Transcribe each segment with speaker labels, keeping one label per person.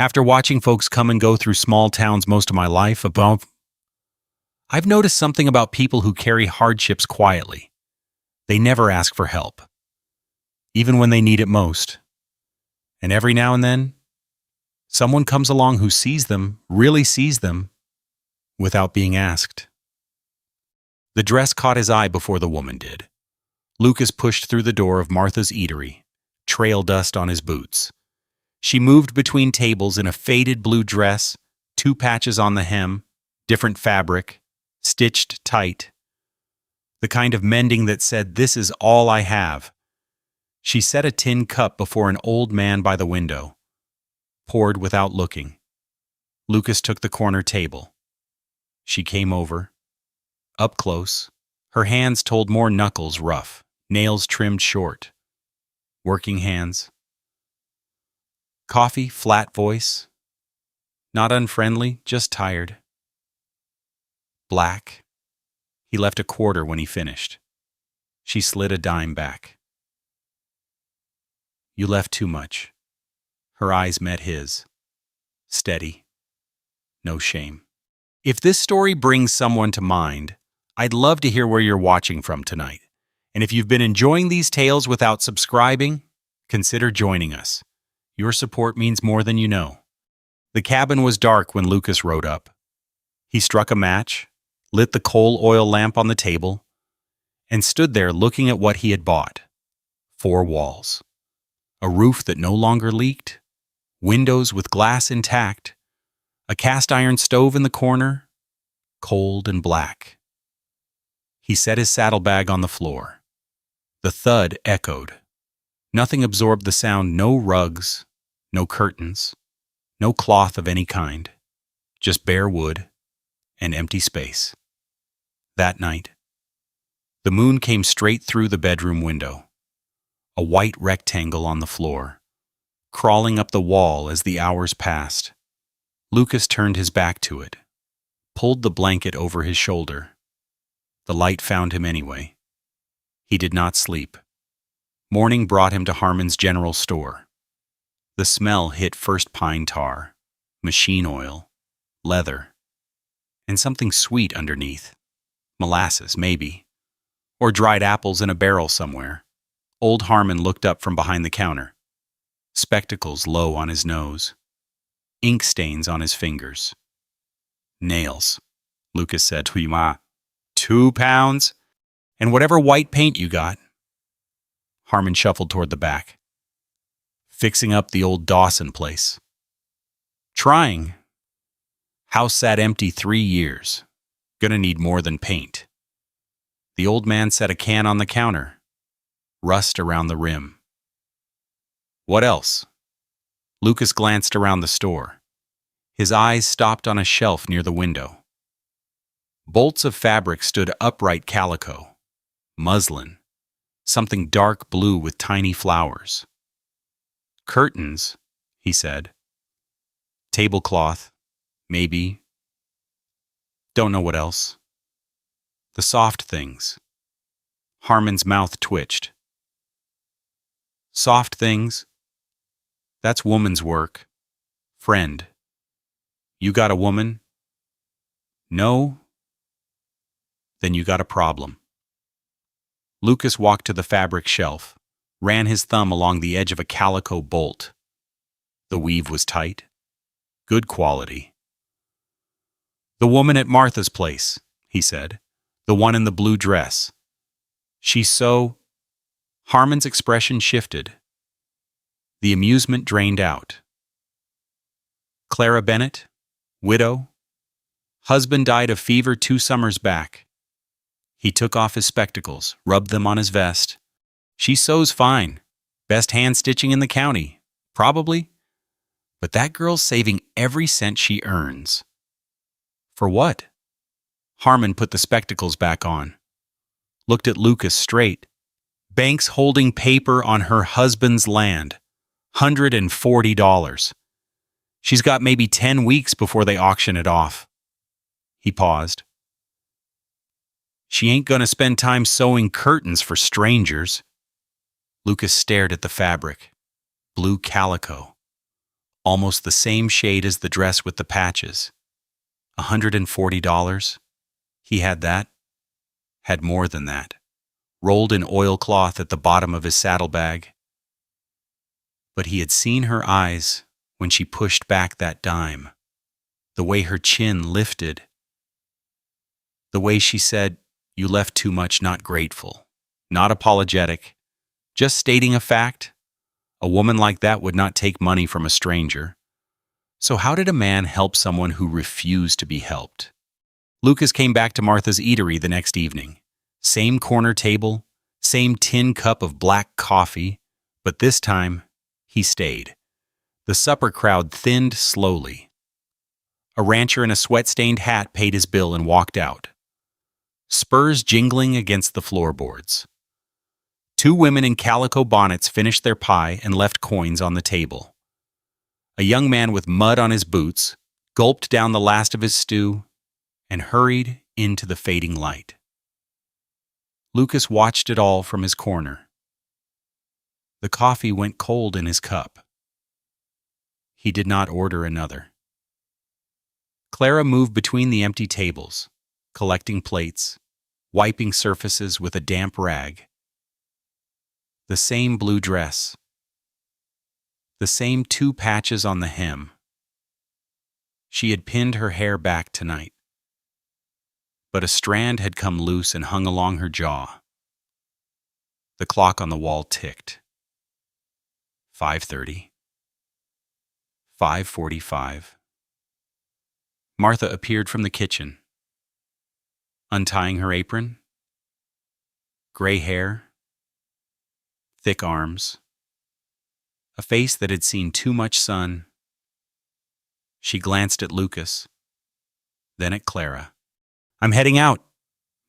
Speaker 1: After watching folks come and go through small towns most of my life, I've noticed something about people who carry hardships quietly. They never ask for help, even when they need it most. And every now and then, someone comes along who sees them, really sees them, without being asked. The dress caught his eye before the woman did. Lucas pushed through the door of Martha's eatery, trail dust on his boots. She moved between tables in a faded blue dress, 2 patches on the hem, different fabric, stitched tight. The kind of mending that said, "This is all I have." She set a tin cup before an old man by the window, poured without looking. Lucas took the corner table. She came over. Up close, her hands told more knuckles rough, nails trimmed short. Working hands. Coffee, flat voice. Not unfriendly, just tired. Black. He left a quarter when he finished. She slid a dime back. "You left too much." Her eyes met his. Steady. No shame. If this story brings someone to mind, I'd love to hear where you're watching from tonight. And if you've been enjoying these tales without subscribing, consider joining us. Your support means more than you know. The cabin was dark when Lucas rode up. He struck a match, lit the coal oil lamp on the table, and stood there looking at what he had bought. 4 walls. A roof that no longer leaked, windows with glass intact, a cast-iron stove in the corner, cold and black. He set his saddlebag on the floor. The thud echoed. Nothing absorbed the sound, no rugs, no curtains, no cloth of any kind, just bare wood and empty space. That night, the moon came straight through the bedroom window, a white rectangle on the floor, crawling up the wall as the hours passed. Lucas turned his back to it, pulled the blanket over his shoulder. The light found him anyway. He did not sleep. Morning brought him to Harmon's general store. The smell hit first pine tar, machine oil, leather, and something sweet underneath. Molasses, maybe. Or dried apples in a barrel somewhere. Old Harmon looked up from behind the counter. Spectacles low on his nose. Ink stains on his fingers. "Nails," Lucas said. £2? And whatever white paint you got." Harmon shuffled toward the back. "Fixing up the old Dawson place." "Trying. House sat empty 3 years. Gonna need more than paint." The old man set a can on the counter. Rust around the rim. "What else?" Lucas glanced around the store. His eyes stopped on a shelf near the window. Bolts of fabric stood upright, calico, muslin, something dark blue with tiny flowers. "Curtains," he said. "Tablecloth, maybe. Don't know what else. The soft things." Harmon's mouth twitched. "Soft things? That's woman's work. Friend. You got a woman? No? Then you got a problem." Lucas walked to the fabric shelf, ran his thumb along the edge of a calico bolt. The weave was tight. Good quality. "The woman at Martha's place," he said. "The one in the blue dress. She's so—" Harmon's expression shifted. The amusement drained out. "Clara Bennett, widow. Husband died of fever 2 summers back." He took off his spectacles, rubbed them on his vest. "She sews fine. Best hand stitching in the county. Probably. But that girl's saving every cent she earns." "For what?" Harmon put the spectacles back on. Looked at Lucas straight. "Banks holding paper on her husband's land. $140. She's got maybe 10 weeks before they auction it off." He paused. "She ain't gonna spend time sewing curtains for strangers." Lucas stared at the fabric. Blue calico. almost the same shade as the dress with the patches. $140? He had that. Had more than that. Rolled in oilcloth at the bottom of his saddlebag. But he had seen her eyes when she pushed back that dime. The way her chin lifted. The way she said, "You left too much," not grateful, not apologetic, just stating a fact. A woman like that would not take money from a stranger. So how did a man help someone who refused to be helped? Lucas came back to Martha's eatery the next evening. Same corner table, same tin cup of black coffee, but this time, he stayed. The supper crowd thinned slowly. A rancher in a sweat-stained hat paid his bill and walked out, spurs jingling against the floorboards. Two women in calico bonnets finished their pie and left coins on the table. A young man with mud on his boots gulped down the last of his stew and hurried into the fading light. Lucas watched it all from his corner. The coffee went cold in his cup. He did not order another. Clara moved between the empty tables, collecting plates, wiping surfaces with a damp rag. The same blue dress. The same 2 patches on the hem. She had pinned her hair back tonight, but a strand had come loose and hung along her jaw. The clock on the wall ticked. 5:30. 5:45. Martha appeared from the kitchen, untying her apron. Gray hair, thick arms, a face that had seen too much sun. She glanced at Lucas, then at Clara. "I'm heading out,"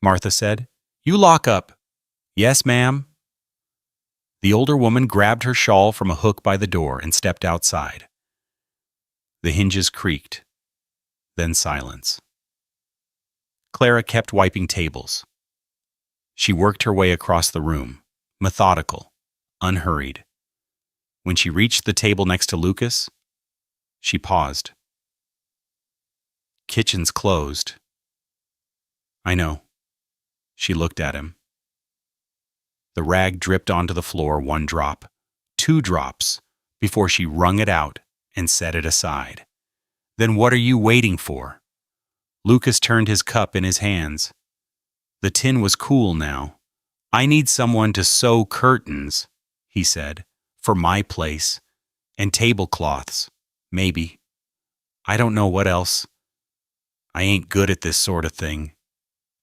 Speaker 1: Martha said. "You lock up." "Yes, ma'am." The older woman grabbed her shawl from a hook by the door and stepped outside. The hinges creaked, then silence. Clara kept wiping tables. She worked her way across the room, methodical, unhurried. When she reached the table next to Lucas, she paused. "Kitchen's closed." "I know." She looked at him. The rag dripped onto the floor 1 drop, 2 drops, before she wrung it out and set it aside. "Then what are you waiting for?" Lucas turned his cup in his hands. The tin was cool now. "I need someone to sew curtains," he said, "for my place. And tablecloths, maybe. I don't know what else. I ain't good at this sort of thing."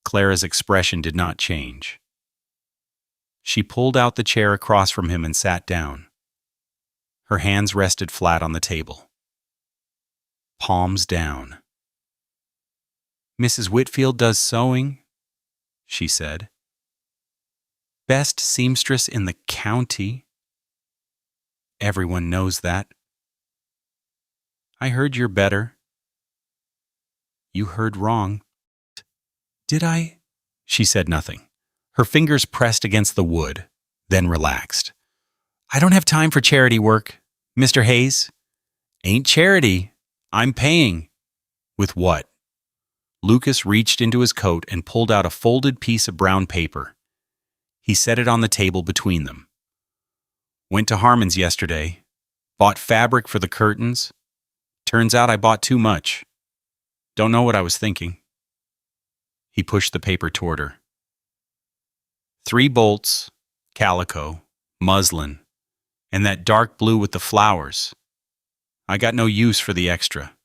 Speaker 1: Clara's expression did not change. She pulled out the chair across from him and sat down. Her hands rested flat on the table, palms down. "Mrs. Whitfield does sewing," she said. "Best seamstress in the county. Everyone knows that." "I heard you're better." "You heard wrong." "Did I?" She said nothing. Her fingers pressed against the wood, then relaxed. "I don't have time for charity work, Mr. Hayes." "Ain't charity. I'm paying." "With what?" Lucas reached into his coat and pulled out a folded piece of brown paper. He set it on the table between them. "Went to Harmon's yesterday. Bought fabric for the curtains. Turns out I bought too much. Don't know what I was thinking." He pushed the paper toward her. 3 bolts, calico, muslin, and that dark blue with the flowers. I got no use for the extra.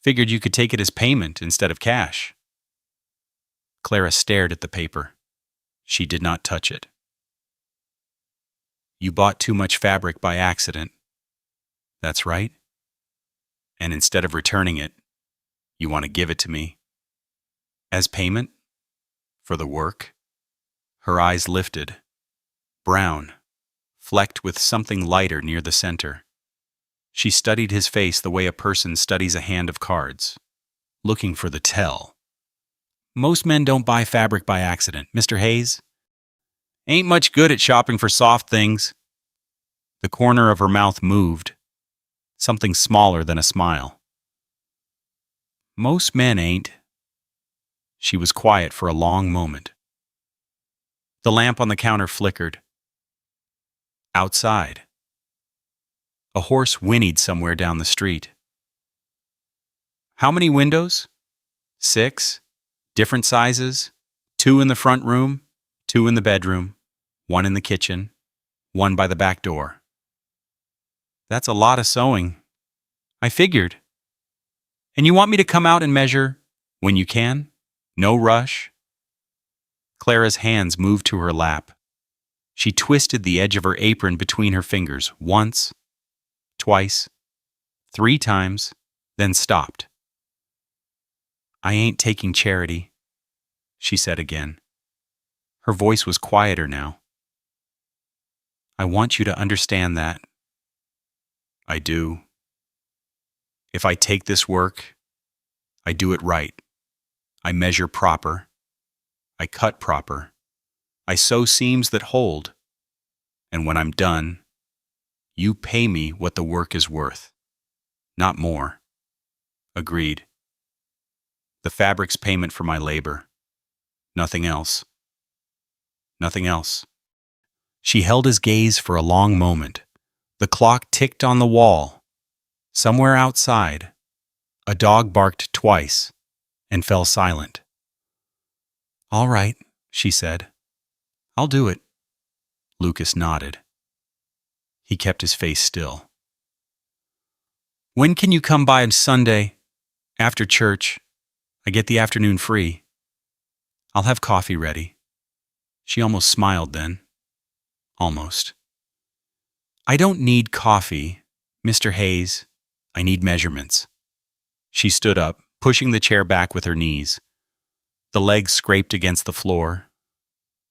Speaker 1: Figured you could take it as payment instead of cash." Clara stared at the paper. She did not touch it. "You bought too much fabric by accident." "That's right. And instead of returning it, you want to give it to me. As payment? For the work?" Her eyes lifted. Brown, flecked with something lighter near the center. She studied his face the way a person studies a hand of cards, looking for the tell. "Most men don't buy fabric by accident, Mr. Hayes. Ain't much good at shopping for soft things." The corner of her mouth moved. something smaller than a smile. Most men ain't. She was quiet for a long moment. The lamp on the counter flickered. Outside, a horse whinnied somewhere down the street. How many windows? 6. Different sizes. 2 in the front room, 2 in the bedroom, 1 in the kitchen, 1 by the back door. That's a lot of sewing. I figured. And you want me to come out and measure when you can? No rush? Clara's hands moved to her lap. She twisted the edge of her apron between her fingers once, twice, 3 times, then stopped. I ain't taking charity, she said again. Her voice was quieter now. I want you to understand that. I do. If I take this work, I do it right. I measure proper. I cut proper. I sew seams that hold. And when I'm done, you pay me what the work is worth. Not more. Agreed. The fabric's payment for my labor. Nothing else. Nothing else. She held his gaze for a long moment. The clock ticked on the wall. Somewhere outside, a dog barked twice and fell silent. All right, she said. I'll do it. Lucas nodded. He kept his face still. When can you come by on Sunday? After church. I get the afternoon free. I'll have coffee ready. She almost smiled then. Almost. I don't need coffee, Mr. Hayes. I need measurements. She stood up, pushing the chair back with her knees. The legs scraped against the floor.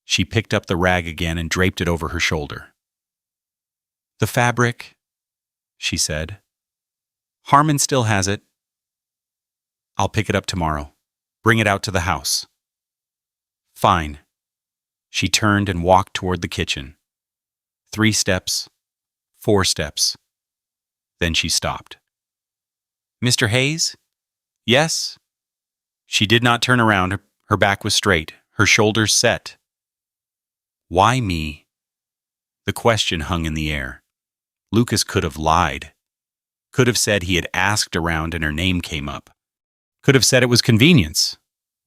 Speaker 1: She picked up the rag again and draped it over her shoulder. The fabric, she said. Harmon still has it. I'll pick it up tomorrow. Bring it out to the house. Fine. She turned and walked toward the kitchen. 3 steps, 4 steps. Then she stopped. Mr. Hayes? Yes? She did not turn around. Her back was straight, her shoulders set. Why me? The question hung in the air. Lucas could have lied. Could have said he had asked around and her name came up. Could have said it was convenience,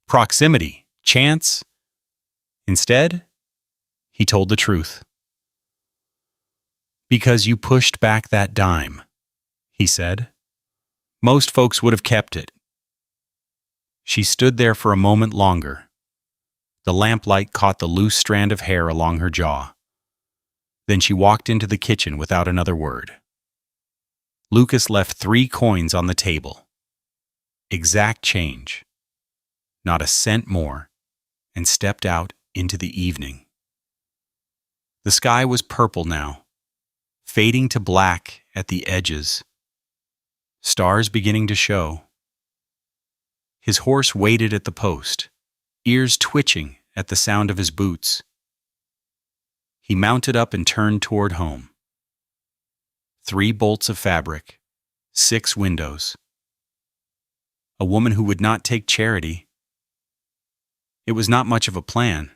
Speaker 1: proximity, chance. Instead, he told the truth. Because you pushed back that dime, he said. Most folks would have kept it. She stood there for a moment longer. The lamplight caught the loose strand of hair along her jaw. Then she walked into the kitchen without another word. Lucas left 3 coins on the table. Exact change. Not a cent more, and stepped out into the evening. The sky was purple now, fading to black at the edges. Stars beginning to show. His horse waited at the post, ears twitching at the sound of his boots. He mounted up and turned toward home. 3 bolts of fabric, 6 windows. A woman who would not take charity. It was not much of a plan,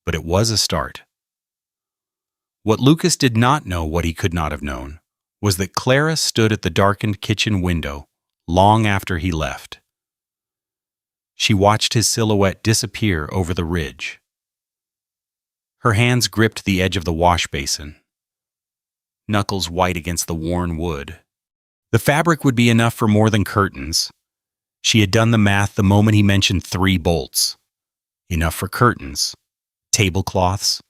Speaker 1: but it was a start. What Lucas did not know, what he could not have known, was that Clara stood at the darkened kitchen window long after he left. She watched his silhouette disappear over the ridge. Her hands gripped the edge of the wash basin, knuckles white against the worn wood. The fabric would be enough for more than curtains. She had done the math the moment he mentioned 3 bolts. Enough for curtains, tablecloths,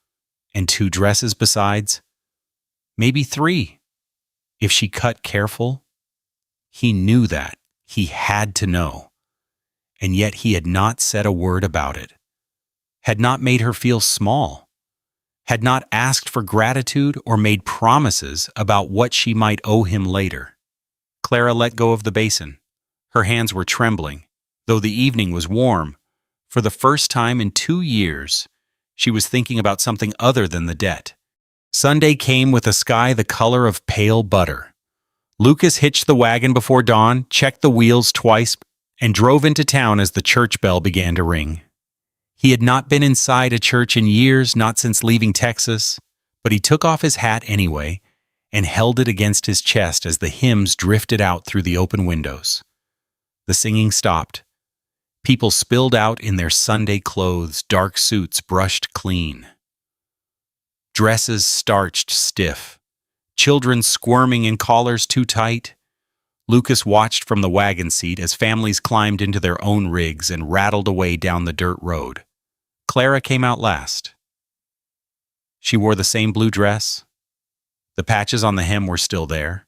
Speaker 1: and 2 dresses besides. Maybe 3. If she cut careful. He knew that. He had to know. And yet he had not said a word about it. Had not made her feel small. Had not asked for gratitude or made promises about what she might owe him later. Clara let go of the basin. Her hands were trembling, though the evening was warm. For the first time in 2 years, she was thinking about something other than the debt. Sunday came with a sky the color of pale butter. Lucas hitched the wagon before dawn, checked the wheels twice, and drove into town as the church bell began to ring. He had not been inside a church in years, not since leaving Texas, but he took off his hat anyway and held it against his chest as the hymns drifted out through the open windows. The singing stopped. People spilled out in their Sunday clothes, dark suits brushed clean. Dresses starched stiff. Children squirming in collars too tight. Lucas watched from the wagon seat as families climbed into their own rigs and rattled away down the dirt road. Clara came out last. She wore the same blue dress. The patches on the hem were still there,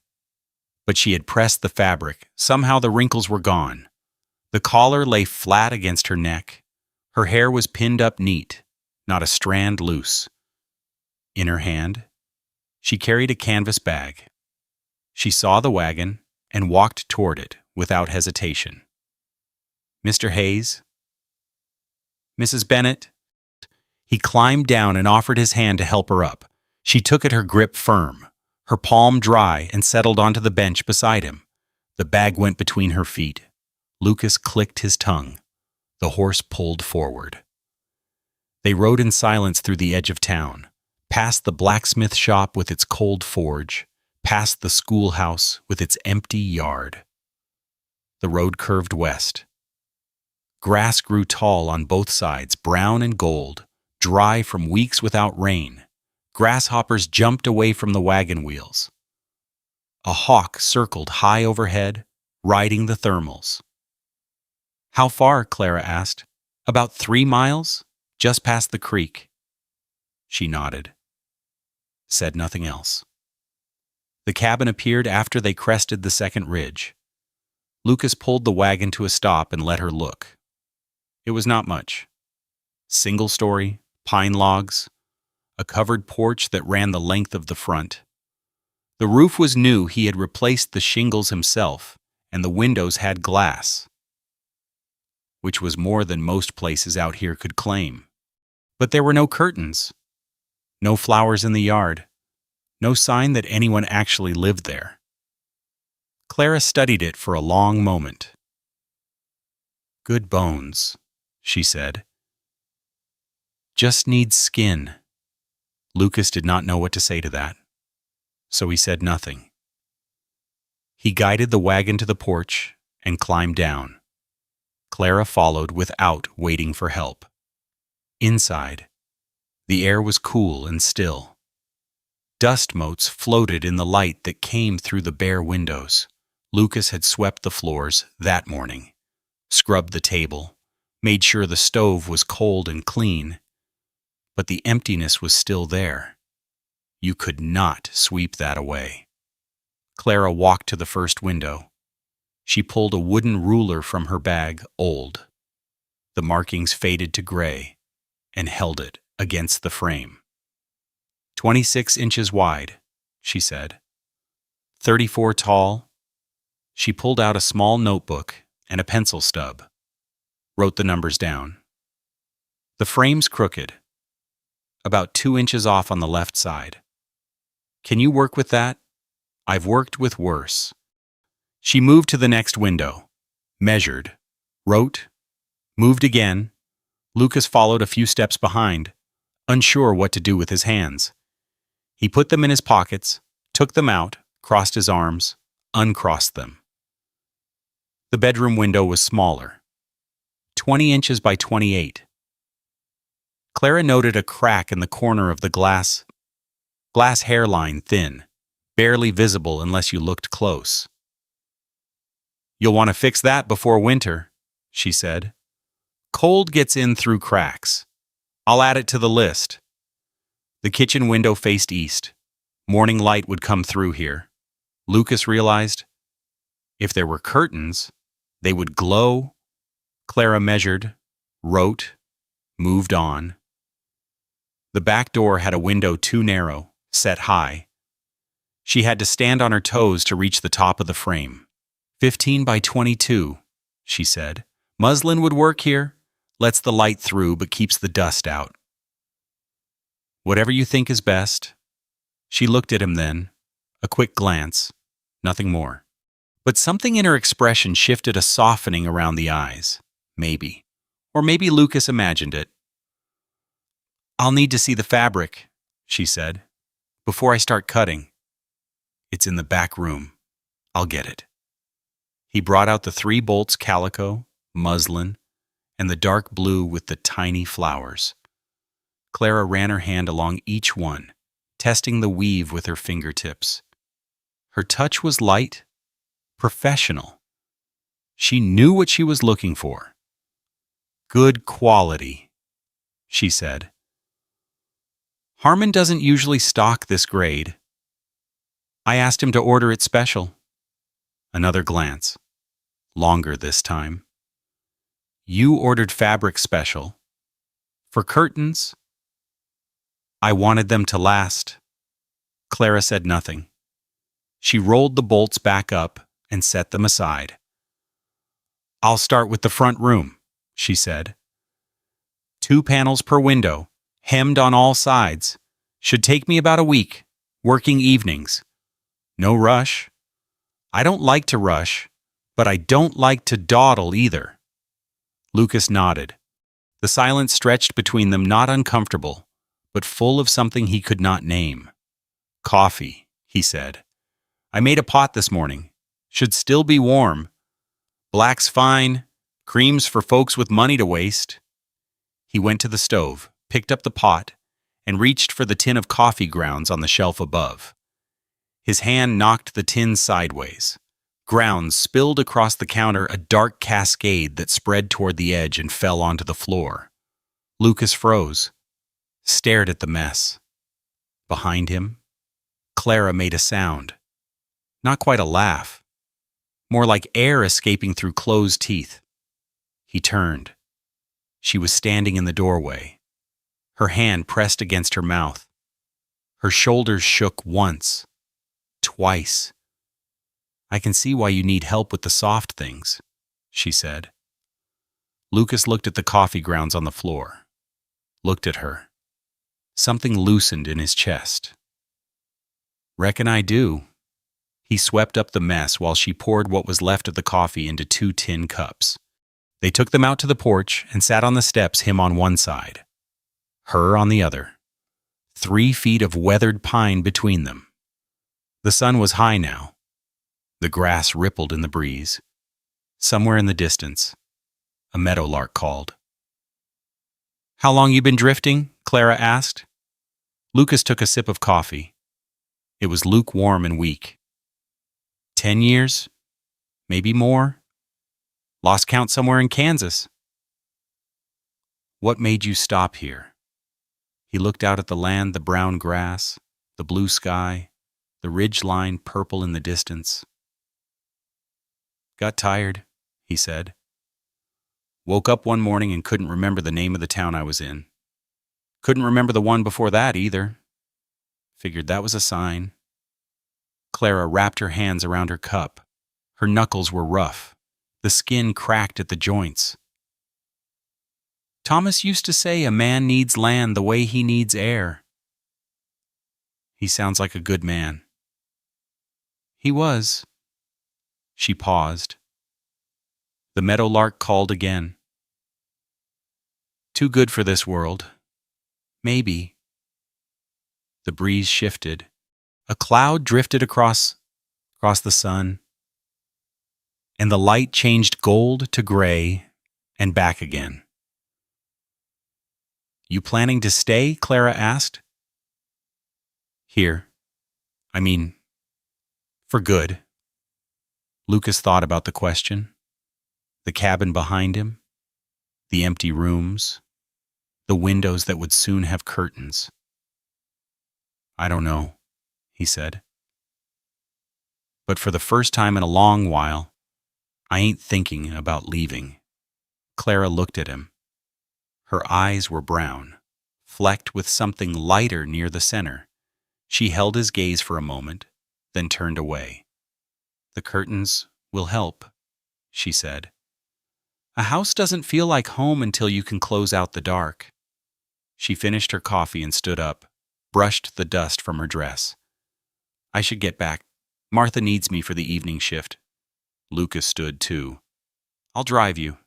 Speaker 1: but she had pressed the fabric. Somehow the wrinkles were gone. The collar lay flat against her neck. Her hair was pinned up neat, not a strand loose. In her hand, she carried a canvas bag. She saw the wagon and walked toward it without hesitation. Mr. Hayes? Mrs. Bennett? He climbed down and offered his hand to help her up. She took at her grip firm, her palm dry, and settled onto the bench beside him. The bag went between her feet. Lucas clicked his tongue. The horse pulled forward. They rode in silence through the edge of town, past the blacksmith shop with its cold forge, past the schoolhouse with its empty yard. The road curved west. Grass grew tall on both sides, brown and gold, dry from weeks without rain. Grasshoppers jumped away from the wagon wheels. A hawk circled high overhead, riding the thermals. "How far?" Clara asked. "About 3 miles, just past the creek." She nodded. Said nothing else. The cabin appeared after they crested the second ridge. Lucas pulled the wagon to a stop and let her look. It was not much. Single story, pine logs, a covered porch that ran the length of the front. The roof was new. He had replaced the shingles himself, and the windows had glass, which was more than most places out here could claim. But there were no curtains, no flowers in the yard, no sign that anyone actually lived there. Clara studied it for a long moment. "Good bones," she said. "Just needs skin." Lucas did not know what to say to that, so he said nothing. He guided the wagon to the porch and climbed down. Clara followed without waiting for help. Inside, the air was cool and still. Dust motes floated in the light that came through the bare windows. Lucas had swept the floors that morning, scrubbed the table, made sure the stove was cold and clean. But the emptiness was still there. You could not sweep that away. Clara walked to the first window. She pulled a wooden ruler from her bag, old. The markings faded to gray, and held it against the frame. 26 inches wide, she said. 34 tall. She pulled out a small notebook and a pencil stub. Wrote the numbers down. The frame's crooked, about 2 inches off on the left side. Can you work with that? I've worked with worse. She moved to the next window, measured, wrote, moved again. Lucas followed a few steps behind, unsure what to do with his hands. He put them in his pockets, took them out, crossed his arms, uncrossed them. The bedroom window was smaller, 20 inches by 28. Clara noted a crack in the corner of the glass hairline, thin, barely visible unless you looked close. "You'll want to fix that before winter," she said. "Cold gets in through cracks. I'll add it to the list." The kitchen window faced east. Morning light would come through here. Lucas realized if there were curtains, they would glow. Clara measured, wrote, moved on. The back door had a window too narrow, set high. She had to stand on her toes to reach the top of the frame. 15 by 22, she said. "Muslin would work here. Lets the light through but keeps the dust out." "Whatever you think is best." She looked at him then, a quick glance, Nothing more. But something in her expression shifted, a softening around the eyes. Maybe. Or maybe Lucas imagined it. "I'll need to see the fabric," she said, "before I start cutting." "It's in the back room. I'll get it." He brought out the 3 bolts: calico, muslin, and the dark blue with the tiny flowers. Clara ran her hand along each one, testing the weave with her fingertips. Her touch was light, professional. She knew what she was looking for. "Good quality," she said. "Harmon doesn't usually stock this grade. I asked him to order it special." Another glance. Longer this time. "You ordered fabric special. For curtains?" "I wanted them to last." Clara said nothing. She rolled the bolts back up and set them aside. "I'll start with the front room," she said. 2 panels per window, hemmed on all sides. Should take me about a week, working evenings. No rush. I don't like to rush, but I don't like to dawdle either." Lucas nodded. The silence stretched between them, not uncomfortable, but full of something he could not name. "Coffee," he said. "I made a pot this morning. Should still be warm. Black's fine. Cream's for folks with money to waste." He went to the stove, picked up the pot, and reached for the tin of coffee grounds on the shelf above. His hand knocked the tin sideways. Grounds spilled across the counter, a dark cascade that spread toward the edge and fell onto the floor. Lucas froze, stared at the mess. Behind him, Clara made a sound. Not quite a laugh. More like air escaping through closed teeth. He turned. She was standing in the doorway, her hand pressed against her mouth. Her shoulders shook once, twice. "I can see why you need help with the soft things," she said. Lucas looked at the coffee grounds on the floor, looked at her. Something loosened in his chest. "Reckon I do." He swept up the mess while she poured what was left of the coffee into 2 tin cups. They took them out to the porch and sat on the steps, him on one side, her on the other. 3 feet of weathered pine between them. The sun was high now. The grass rippled in the breeze. Somewhere in the distance, a meadowlark called. "How long you been drifting?" Clara asked. Lucas took a sip of coffee. It was lukewarm and weak. 10 years? Maybe more? Lost count somewhere in Kansas. "What made you stop here?" He looked out at the land, the brown grass, the blue sky, the ridge line purple in the distance. "Got tired," he said. "Woke up one morning and couldn't remember the name of the town I was in. Couldn't remember the one before that either. Figured that was a sign." Clara wrapped her hands around her cup. Her knuckles were rough. The skin cracked at the joints. "Thomas used to say a man needs land the way he needs air." "He sounds like a good man." "He was." She paused. The meadowlark called again. "Too good for this world. Maybe." The breeze shifted. A cloud drifted across the sun, and the light changed gold to gray and back again. "You planning to stay?" Clara asked. "Here. I mean, for good." Lucas thought about the question. The cabin behind him, the empty rooms, the windows that would soon have curtains. "I don't know," he said. "But for the first time in a long while, I ain't thinking about leaving." Clara looked at him. Her eyes were brown, flecked with something lighter near the center. She held his gaze for a moment, then turned away. "The curtains will help," she said. "A house doesn't feel like home until you can close out the dark." She finished her coffee and stood up, brushed the dust from her dress. "I should get back. Martha needs me for the evening shift. Lucas stood too. I'll drive you.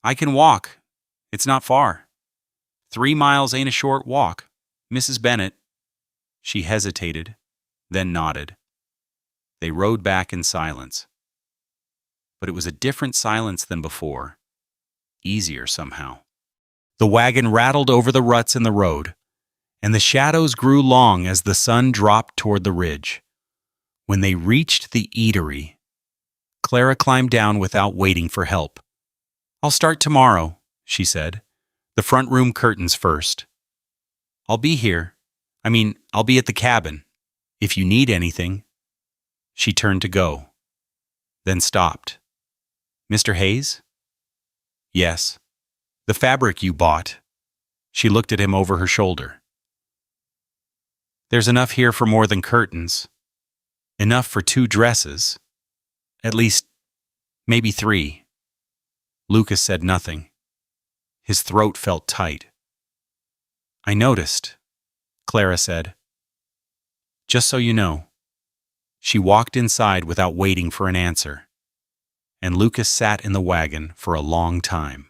Speaker 1: I can walk. It's not far. 3 miles ain't a short walk. Mrs. Bennet. She hesitated, then nodded. They rode back in silence. But it was a different silence than before. Easier somehow. The wagon rattled over the ruts in the road, and the shadows grew long as the sun dropped toward the ridge. When they reached the eatery, Clara climbed down without waiting for help. I'll start tomorrow, she said. The front room curtains first. I'll be here. I'll be at the cabin. If you need anything. She turned to go, then stopped. Mr. Hayes? Yes. The fabric you bought. She looked at him over her shoulder. There's enough here for more than curtains. Enough for 2 dresses. At least, maybe 3. Lucas said nothing. His throat felt tight. I noticed, Clara said. Just so you know. She walked inside without waiting for an answer, and Lucas sat in the wagon for a long time,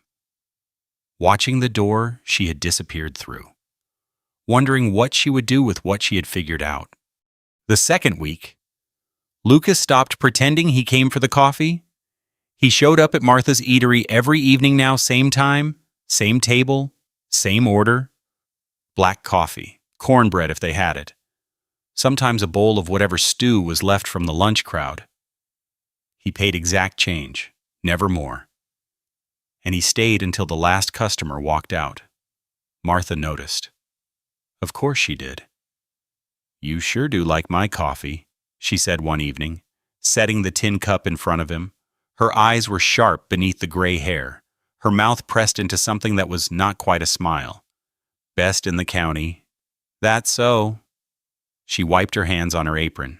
Speaker 1: watching the door she had disappeared through, wondering what she would do with what she had figured out. The second week, Lucas stopped pretending he came for the coffee. He showed up at Martha's eatery every evening now, same time, same table, same order. Black coffee, cornbread if they had it. Sometimes a bowl of whatever stew was left from the lunch crowd. He paid exact change, never more. And he stayed until the last customer walked out. Martha noticed. Of course she did. You sure do like my coffee, she said one evening, setting the tin cup in front of him. Her eyes were sharp beneath the gray hair, her mouth pressed into something that was not quite a smile. Best in the county. That's so. She wiped her hands on her apron.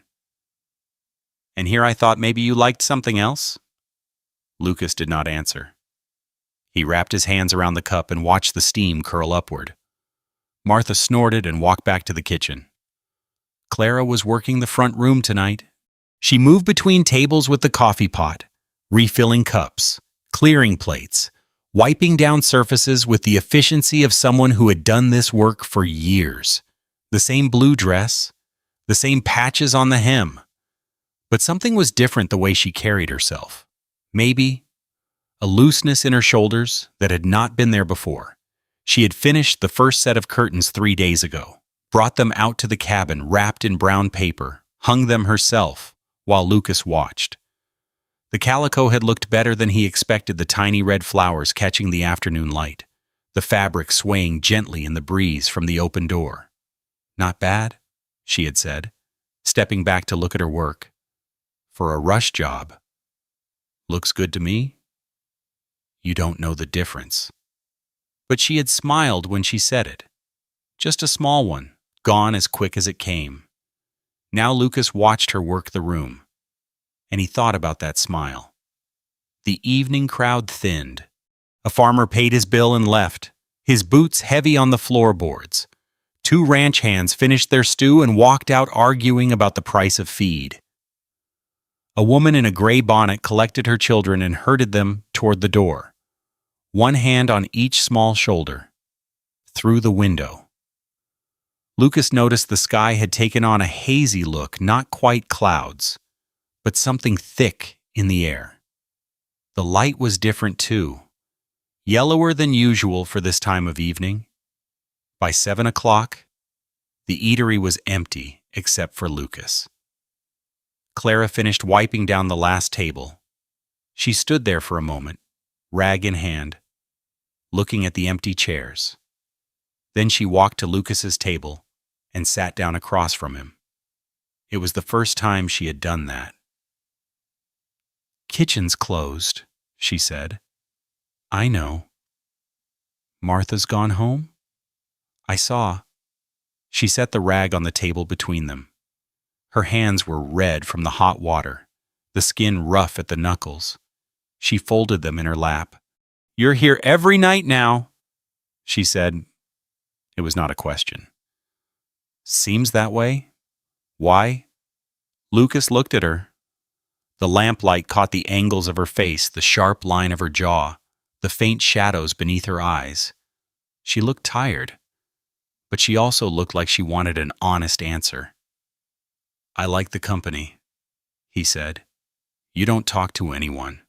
Speaker 1: And here I thought maybe you liked something else? Lucas did not answer. He wrapped his hands around the cup and watched the steam curl upward. Martha snorted and walked back to the kitchen. Clara was working the front room tonight. She moved between tables with the coffee pot, refilling cups, clearing plates, wiping down surfaces with the efficiency of someone who had done this work for years. The same blue dress, the same patches on the hem. But something was different the way she carried herself. Maybe a looseness in her shoulders that had not been there before. She had finished the first set of curtains 3 days ago, brought them out to the cabin wrapped in brown paper, hung them herself, while Lucas watched. The calico had looked better than he expected, the tiny red flowers catching the afternoon light, the fabric swaying gently in the breeze from the open door. Not bad, she had said, stepping back to look at her work. For a rush job. Looks good to me? You don't know the difference. But she had smiled when she said it. Just a small one, gone as quick as it came. Now Lucas watched her work the room, and he thought about that smile. The evening crowd thinned. A farmer paid his bill and left, his boots heavy on the floorboards. 2 ranch hands finished their stew and walked out arguing about the price of feed. A woman in a gray bonnet collected her children and herded them toward the door, one hand on each small shoulder. Through the window. Lucas noticed the sky had taken on a hazy look, not quite clouds, but something thick in the air. The light was different too, yellower than usual for this time of evening. By 7 o'clock, the eatery was empty except for Lucas. Clara finished wiping down the last table. She stood there for a moment, rag in hand, looking at the empty chairs. Then she walked to Lucas's table and sat down across from him. It was the first time she had done that. Kitchen's closed, she said. I know. Martha's gone home? I saw. She set the rag on the table between them. Her hands were red from the hot water, the skin rough at the knuckles. She folded them in her lap. You're here every night now, she said. It was not a question. Seems that way. Why? Lucas looked at her. The lamplight caught the angles of her face, the sharp line of her jaw, the faint shadows beneath her eyes. She looked tired, but she also looked like she wanted an honest answer. "I like the company," he said. "You don't talk to anyone."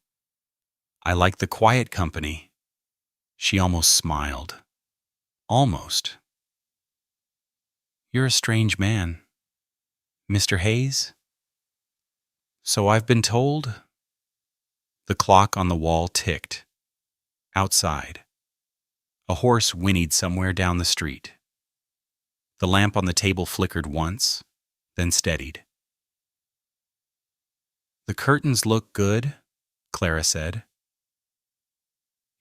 Speaker 1: "I like the quiet company." She almost smiled. Almost. "You're a strange man. Mr. Hayes?" "So I've been told." The clock on the wall ticked. Outside, a horse whinnied somewhere down the street. The lamp on the table flickered once, then steadied. "The curtains look good," Clara said.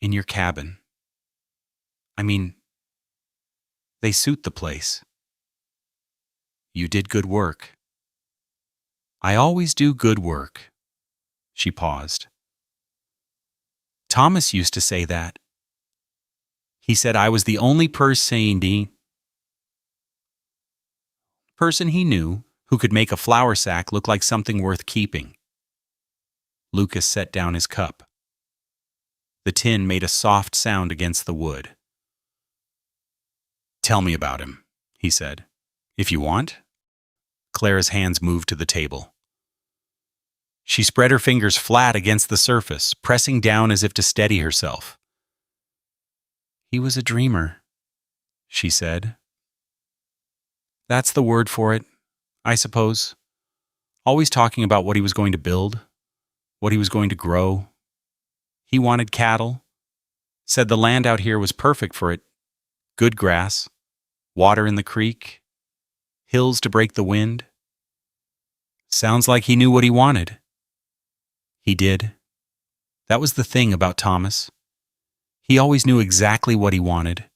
Speaker 1: "In your cabin. I mean, they suit the place." "You did good work." "I always do good work." She paused. "Thomas used to say that. He said I was the only person he knew who could make a flour sack look like something worth keeping." Lucas set down his cup. The tin made a soft sound against the wood. "Tell me about him," he said. "If you want." Clara's hands moved to the table. She spread her fingers flat against the surface, pressing down as if to steady herself. "He was a dreamer," she said. "That's the word for it, I suppose. Always talking about what he was going to build, what he was going to grow. He wanted cattle. Said the land out here was perfect for it. Good grass, water in the creek, hills to break the wind. Sounds like he knew what he wanted." He did. That was the thing about Thomas. He always knew exactly what he wanted.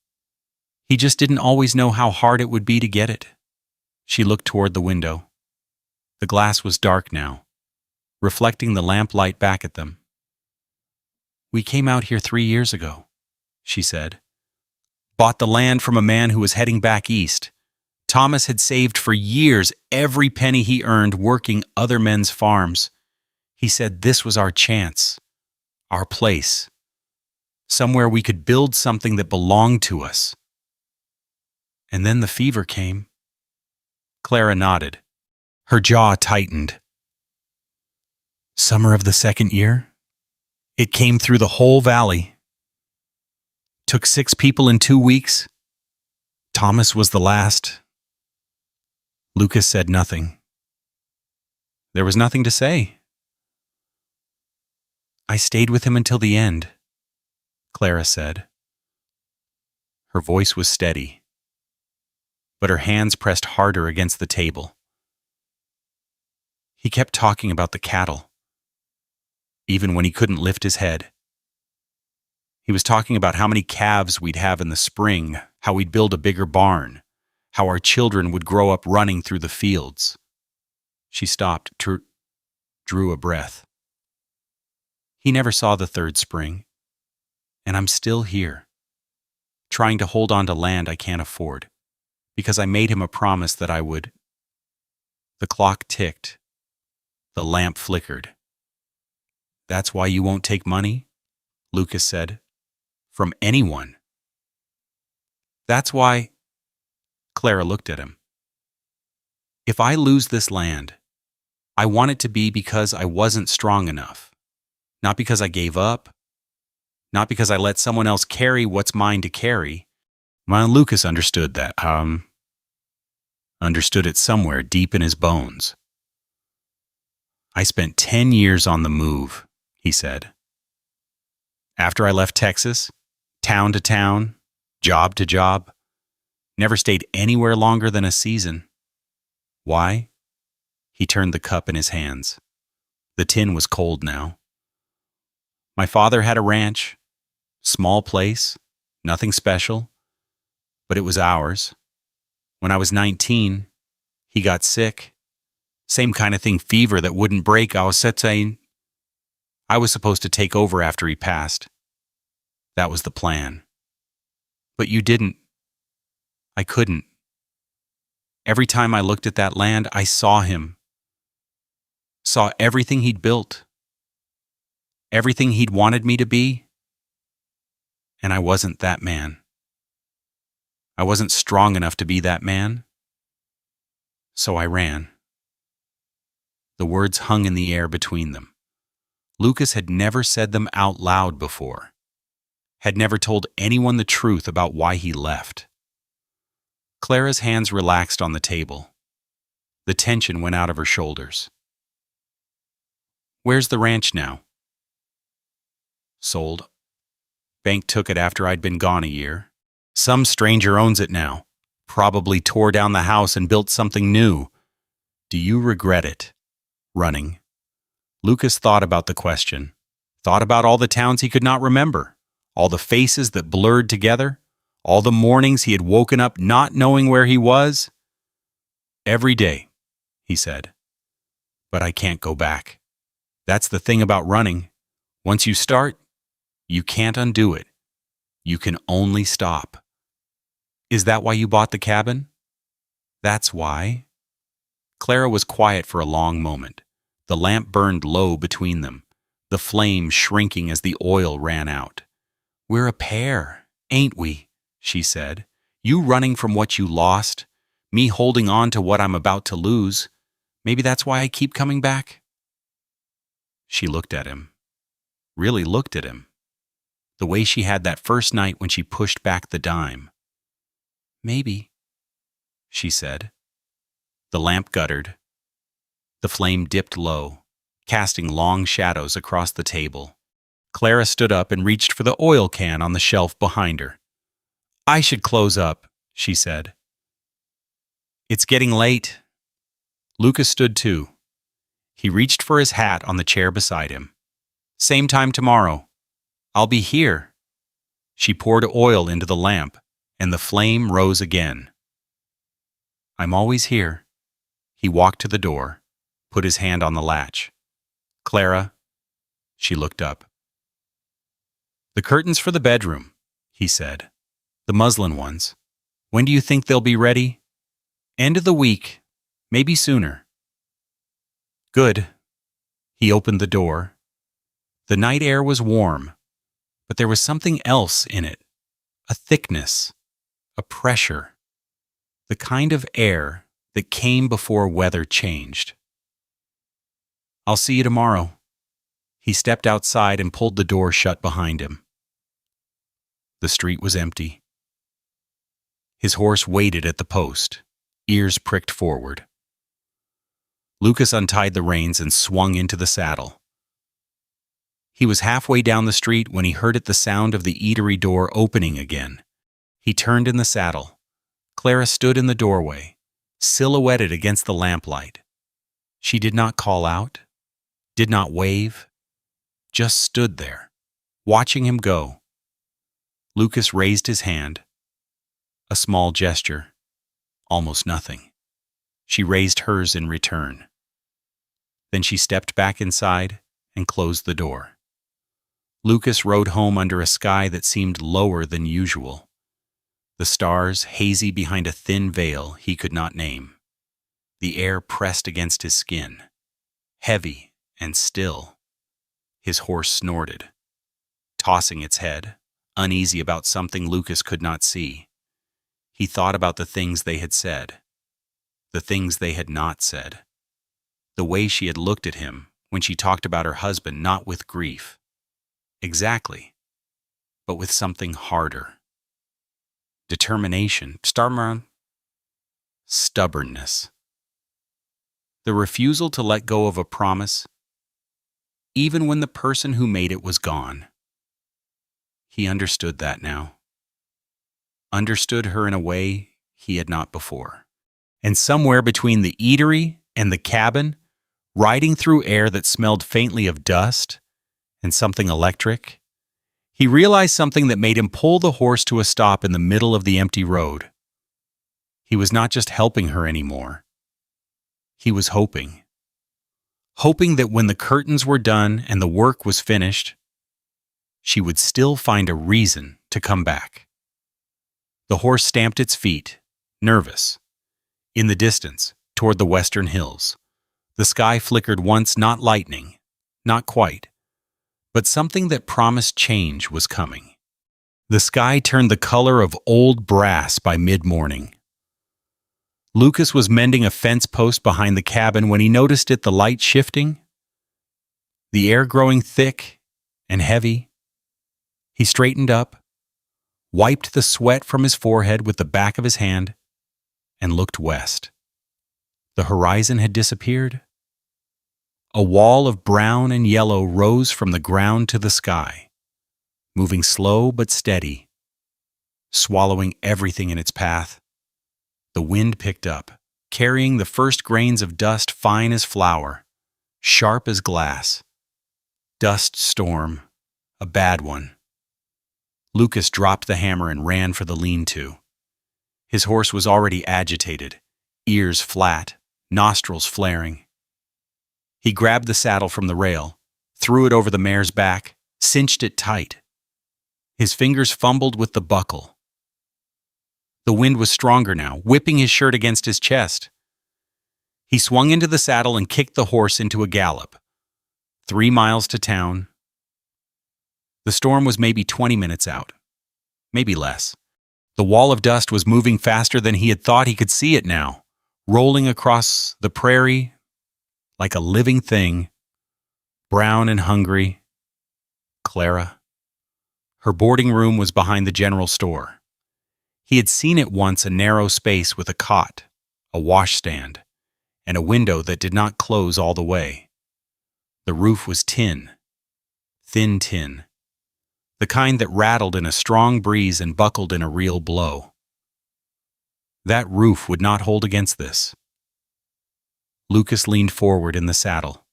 Speaker 1: He just didn't always know how hard it would be to get it. She looked toward the window. The glass was dark now, reflecting the lamplight back at them. "We came out here 3 years ago," she said. "Bought the land from a man who was heading back east. Thomas had saved for years every penny he earned working other men's farms. He said this was our chance, our place, somewhere we could build something that belonged to us. And then the fever came." Clara nodded. Her jaw tightened. "Summer of the second year? It came through the whole valley. Took 6 people in 2 weeks. Thomas was the last." Lucas said nothing. There was nothing to say. "I stayed with him until the end," Clara said. Her voice was steady, but her hands pressed harder against the table. "He kept talking about the cattle, even when he couldn't lift his head. He was talking about how many calves we'd have in the spring, how we'd build a bigger barn, how our children would grow up running through the fields." She stopped, drew a breath. "He never saw the third spring, and I'm still here, trying to hold on to land I can't afford, because I made him a promise that I would." The clock ticked. The lamp flickered. "That's why you won't take money?" Lucas said. "From anyone." "That's why—" Clara looked at him. "If I lose this land, I want it to be because I wasn't strong enough. Not because I gave up. Not because I let someone else carry what's mine to carry." Well, Lucas understood that. Understood it somewhere deep in his bones. "I spent 10 years on the move," he said. "After I left Texas, town to town, job to job. Never stayed anywhere longer than a season. Why?" He turned the cup in his hands. The tin was cold now. "My father had a ranch. Small place, nothing special. But it was ours. When I was 19, he got sick. Same kind of thing, fever that wouldn't break. I was supposed to take over after he passed. That was the plan. But you didn't. I couldn't. Every time I looked at that land, I saw him. saw everything he'd built, everything he'd wanted me to be, and I wasn't that man. I wasn't strong enough to be that man, so I ran. The words hung in the air between them. Lucas had never said them out loud before, had never told anyone the truth about why he left. Clara's hands relaxed on the table. The tension went out of her shoulders. Where's the ranch now? Sold. Bank took it after I'd been gone a year. Some stranger owns it now. Probably tore down the house and built something new. Do you regret it? Running. Lucas thought about the question. Thought about all the towns he could not remember. All the faces that blurred together. All the mornings he had woken up not knowing where he was. Every day, he said. But I can't go back. That's the thing about running. Once you start, you can't undo it. You can only stop. Is that why you bought the cabin? That's why. Clara was quiet for a long moment. The lamp burned low between them, the flame shrinking as the oil ran out. We're a pair, ain't we? She said. You running from what you lost, me holding on to what I'm about to lose. Maybe that's why I keep coming back? She looked at him. Really looked at him. The way she had that first night when she pushed back the dime. Maybe, she said. The lamp guttered. The flame dipped low, casting long shadows across the table. Clara stood up and reached for the oil can on the shelf behind her. I should close up, she said. It's getting late. Lucas stood too. He reached for his hat on the chair beside him. Same time tomorrow. I'll be here. She poured oil into the lamp, and the flame rose again. I'm always here. He walked to the door, put his hand on the latch. Clara, she looked up. The curtains for the bedroom, he said. The muslin ones. When do you think they'll be ready? End of the week, maybe sooner. Good. He opened the door. The night air was warm, but there was something else in it. A thickness, a pressure, the kind of air that came before weather changed. I'll see you tomorrow. He stepped outside and pulled the door shut behind him. The street was empty. His horse waited at the post, ears pricked forward. Lucas untied the reins and swung into the saddle. He was halfway down the street when he heard the sound of the eatery door opening again. He turned in the saddle. Clara stood in the doorway, silhouetted against the lamplight. She did not call out, did not wave, just stood there, watching him go. Lucas raised his hand. A small gesture, almost nothing. She raised hers in return. Then she stepped back inside and closed the door. Lucas rode home under a sky that seemed lower than usual. The stars hazy behind a thin veil he could not name. The air pressed against his skin, heavy and still. His horse snorted, tossing its head, uneasy about something Lucas could not see. He thought about the things they had said, the things they had not said, the way she had looked at him when she talked about her husband, not with grief. Exactly, but with something harder. Determination, stubbornness. The refusal to let go of a promise, even when the person who made it was gone. He understood that now. Understood her in a way he had not before. And somewhere between the eatery and the cabin, riding through air that smelled faintly of dust and something electric, he realized something that made him pull the horse to a stop in the middle of the empty road. He was not just helping her anymore. He was hoping. Hoping that when the curtains were done and the work was finished, she would still find a reason to come back. The horse stamped its feet, nervous. In the distance, toward the western hills, The sky flickered once, not lightning, not quite, but something that promised change was coming. The sky turned the color of old brass by mid-morning. Lucas was mending a fence post behind the cabin when he noticed the light shifting, the air growing thick and heavy. He straightened up, wiped the sweat from his forehead with the back of his hand, and looked west. The horizon had disappeared. A wall of brown and yellow rose from the ground to the sky, moving slow but steady, swallowing everything in its path. The wind picked up, carrying the first grains of dust fine as flour, sharp as glass. Dust storm, a bad one. Lucas dropped the hammer and ran for the lean-to. His horse was already agitated, ears flat, nostrils flaring. He grabbed the saddle from the rail, threw it over the mare's back, cinched it tight. His fingers fumbled with the buckle. The wind was stronger now, whipping his shirt against his chest. He swung into the saddle and kicked the horse into a gallop. 3 miles to town. The storm was maybe 20 minutes out, maybe less. The wall of dust was moving faster than he had thought he could see it now, rolling across the prairie like a living thing, brown and hungry. Clara. Her boarding room was behind the general store. He had seen it once, a narrow space with a cot, a washstand, and a window that did not close all the way. The roof was tin, thin tin, the kind that rattled in a strong breeze and buckled in a real blow. That roof would not hold against this. Lucas leaned forward in the saddle,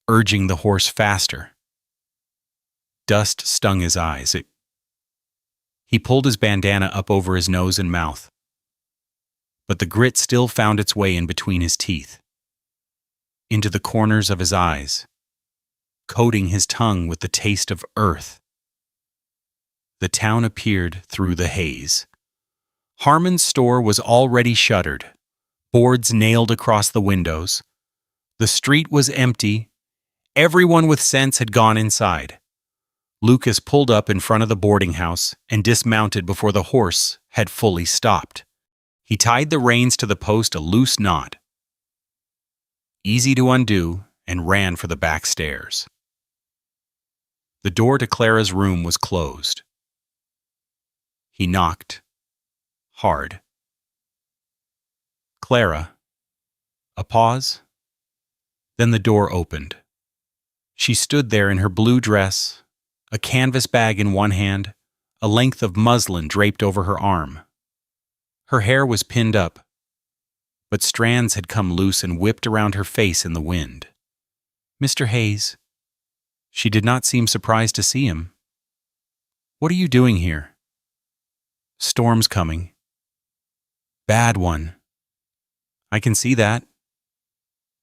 Speaker 1: urging the horse faster. Dust stung his eyes. He pulled his bandana up over his nose and mouth, but the grit still found its way in between his teeth, into the corners of his eyes, coating his tongue with the taste of earth. The town appeared through the haze. Harmon's store was already shuttered, boards nailed across the windows. The street was empty. Everyone with sense had gone inside. Lucas pulled up in front of the boarding house and dismounted before the horse had fully stopped. He tied the reins to the post a loose knot, easy to undo, and ran for the back stairs. The door to Clara's room was closed. He knocked, hard. Clara. A pause. Then the door opened. She stood there in her blue dress, a canvas bag in one hand, a length of muslin draped over her arm. Her hair was pinned up, but strands had come loose and whipped around her face in the wind. "Mr. Hayes." She did not seem surprised to see him. "What are you doing here?" "Storm's coming." "Bad one." "I can see that."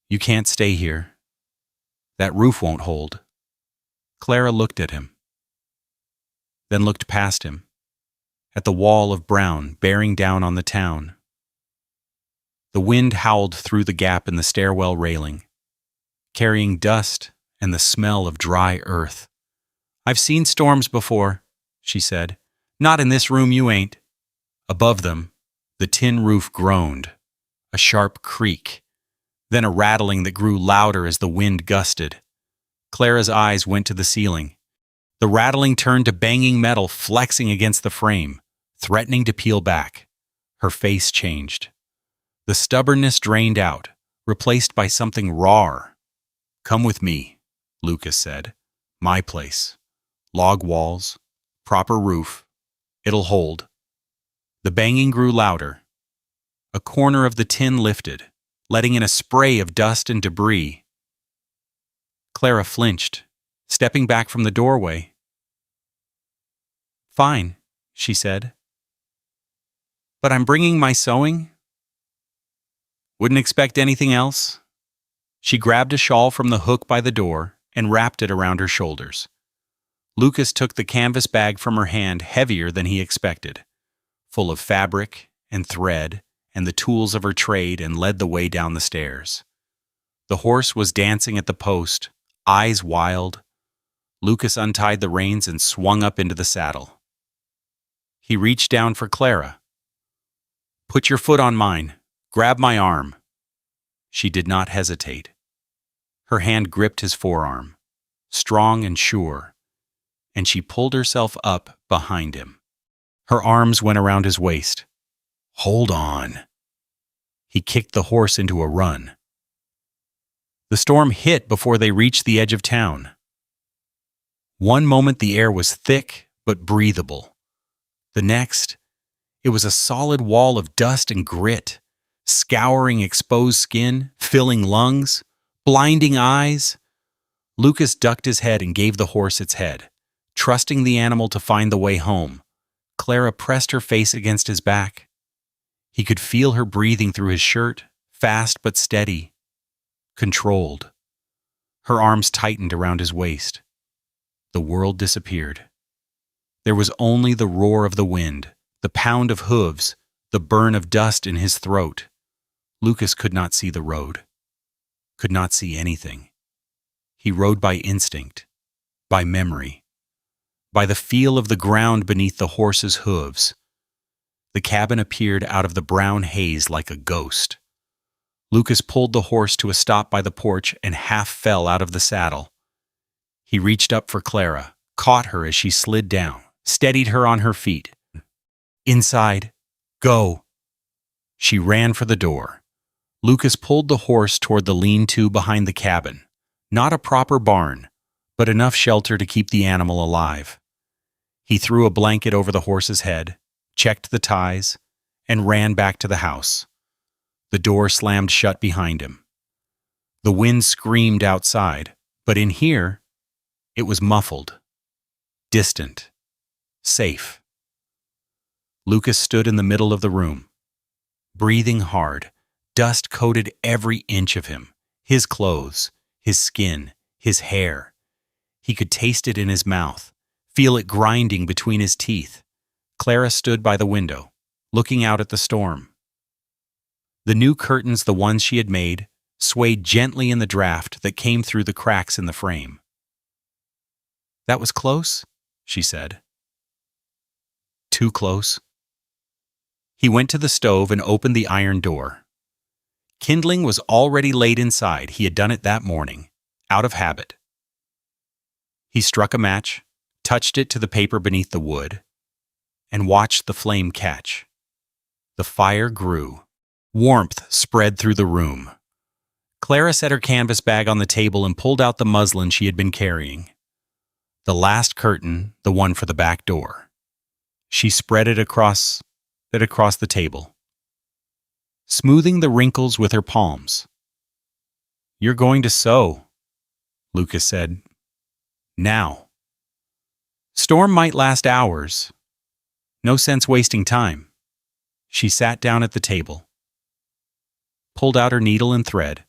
Speaker 1: "You can't stay here. That roof won't hold." Clara looked at him, then looked past him, at the wall of brown bearing down on the town. The wind howled through the gap in the stairwell railing, carrying dust and the smell of dry earth. "I've seen storms before," she said. "Not in this room, you ain't." Above them, the tin roof groaned, a sharp creak, then a rattling that grew louder as the wind gusted. Clara's eyes went to the ceiling. The rattling turned to banging metal flexing against the frame, threatening to peel back. Her face changed. The stubbornness drained out, replaced by something rawer. "Come with me," Lucas said. "My place. Log walls, proper roof. It'll hold." The banging grew louder. A corner of the tin lifted, letting in a spray of dust and debris. Clara flinched, stepping back from the doorway. "Fine," she said. "But I'm bringing my sewing." "Wouldn't expect anything else." She grabbed a shawl from the hook by the door and wrapped it around her shoulders. Lucas took the canvas bag from her hand, heavier than he expected, full of fabric and thread and the tools of her trade, and led the way down the stairs. The horse was dancing at the post, eyes wild. Lucas untied the reins and swung up into the saddle. He reached down for Clara. "Put your foot on mine. Grab my arm." She did not hesitate. Her hand gripped his forearm, strong and sure, and she pulled herself up behind him. Her arms went around his waist. "Hold on." He kicked the horse into a run. The storm hit before they reached the edge of town. One moment the air was thick but breathable. The next, it was a solid wall of dust and grit, scouring exposed skin, filling lungs, blinding eyes. Lucas ducked his head and gave the horse its head, trusting the animal to find the way home. Clara pressed her face against his back. He could feel her breathing through his shirt, fast but steady, controlled. Her arms tightened around his waist. The world disappeared. There was only the roar of the wind, the pound of hooves, the burn of dust in his throat. Lucas could not see the road, could not see anything. He rode by instinct, by memory, by the feel of the ground beneath the horse's hooves. The cabin appeared out of the brown haze like a ghost. Lucas pulled the horse to a stop by the porch and half fell out of the saddle. He reached up for Clara, caught her as she slid down, steadied her on her feet. "Inside. Go." She ran for the door. Lucas pulled the horse toward the lean-to behind the cabin. Not a proper barn, but enough shelter to keep the animal alive. He threw a blanket over the horse's head, checked the ties, and ran back to the house. The door slammed shut behind him. The wind screamed outside, but in here, it was muffled, distant, safe. Lucas stood in the middle of the room, breathing hard. Dust coated every inch of him, his clothes, his skin, his hair. He could taste it in his mouth, feel it grinding between his teeth. Clara stood by the window, looking out at the storm. The new curtains, the ones she had made, swayed gently in the draft that came through the cracks in the frame. "That was close," she said. "Too close." He went to the stove and opened the iron door. Kindling was already laid inside. He had done it that morning, out of habit. He struck a match, touched it to the paper beneath the wood, and watched the flame catch. The fire grew. Warmth spread through the room. Clara set her canvas bag on the table and pulled out the muslin she had been carrying. The last curtain, the one for the back door. She spread it across the table, smoothing the wrinkles with her palms. "You're going to sew," Lucas said. "Now." Storm might last hours. No sense wasting time. She sat down at the table, pulled out her needle and thread,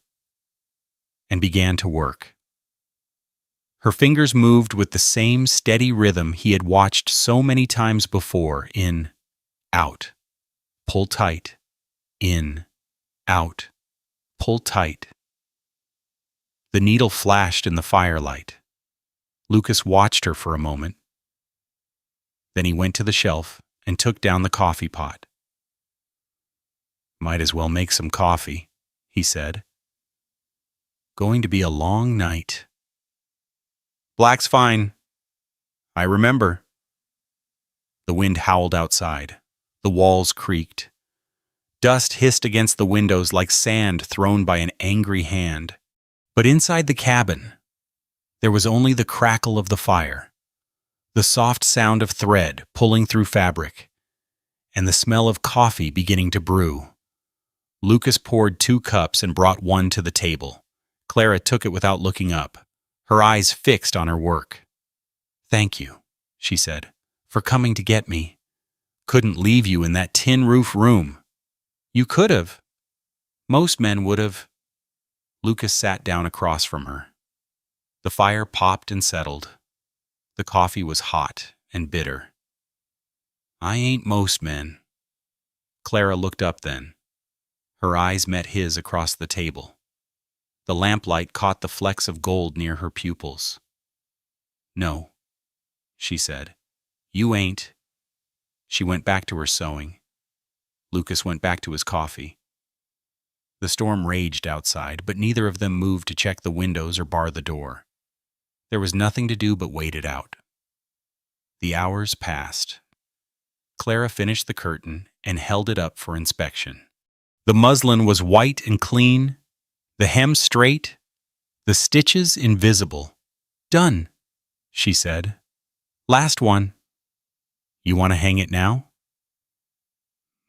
Speaker 1: and began to work. Her fingers moved with the same steady rhythm he had watched so many times before in, out, pull tight, in, out, pull tight. The needle flashed in the firelight. Lucas watched her for a moment. Then he went to the shelf and took down the coffee pot. "Might as well make some coffee," he said. "Going to be a long night." "Black's fine. I remember." The wind howled outside. The walls creaked. Dust hissed against the windows like sand thrown by an angry hand. But inside the cabin, there was only the crackle of the fire, the soft sound of thread pulling through fabric, and the smell of coffee beginning to brew. Lucas poured 2 cups and brought one to the table. Clara took it without looking up, her eyes fixed on her work. "Thank you," she said, "for coming to get me. Couldn't leave you in that tin roof room." "You could have. Most men would have." Lucas sat down across from her. The fire popped and settled. The coffee was hot and bitter. "I ain't most men." Clara looked up then. Her eyes met his across the table. The lamplight caught the flecks of gold near her pupils. "No," she said. "You ain't." She went back to her sewing. Lucas went back to his coffee. The storm raged outside, but neither of them moved to check the windows or bar the door. There was nothing to do but wait it out. The hours passed. Clara finished the curtain and held it up for inspection. The muslin was white and clean, the hem straight, the stitches invisible. "Done," she said. "Last one. You want to hang it now?"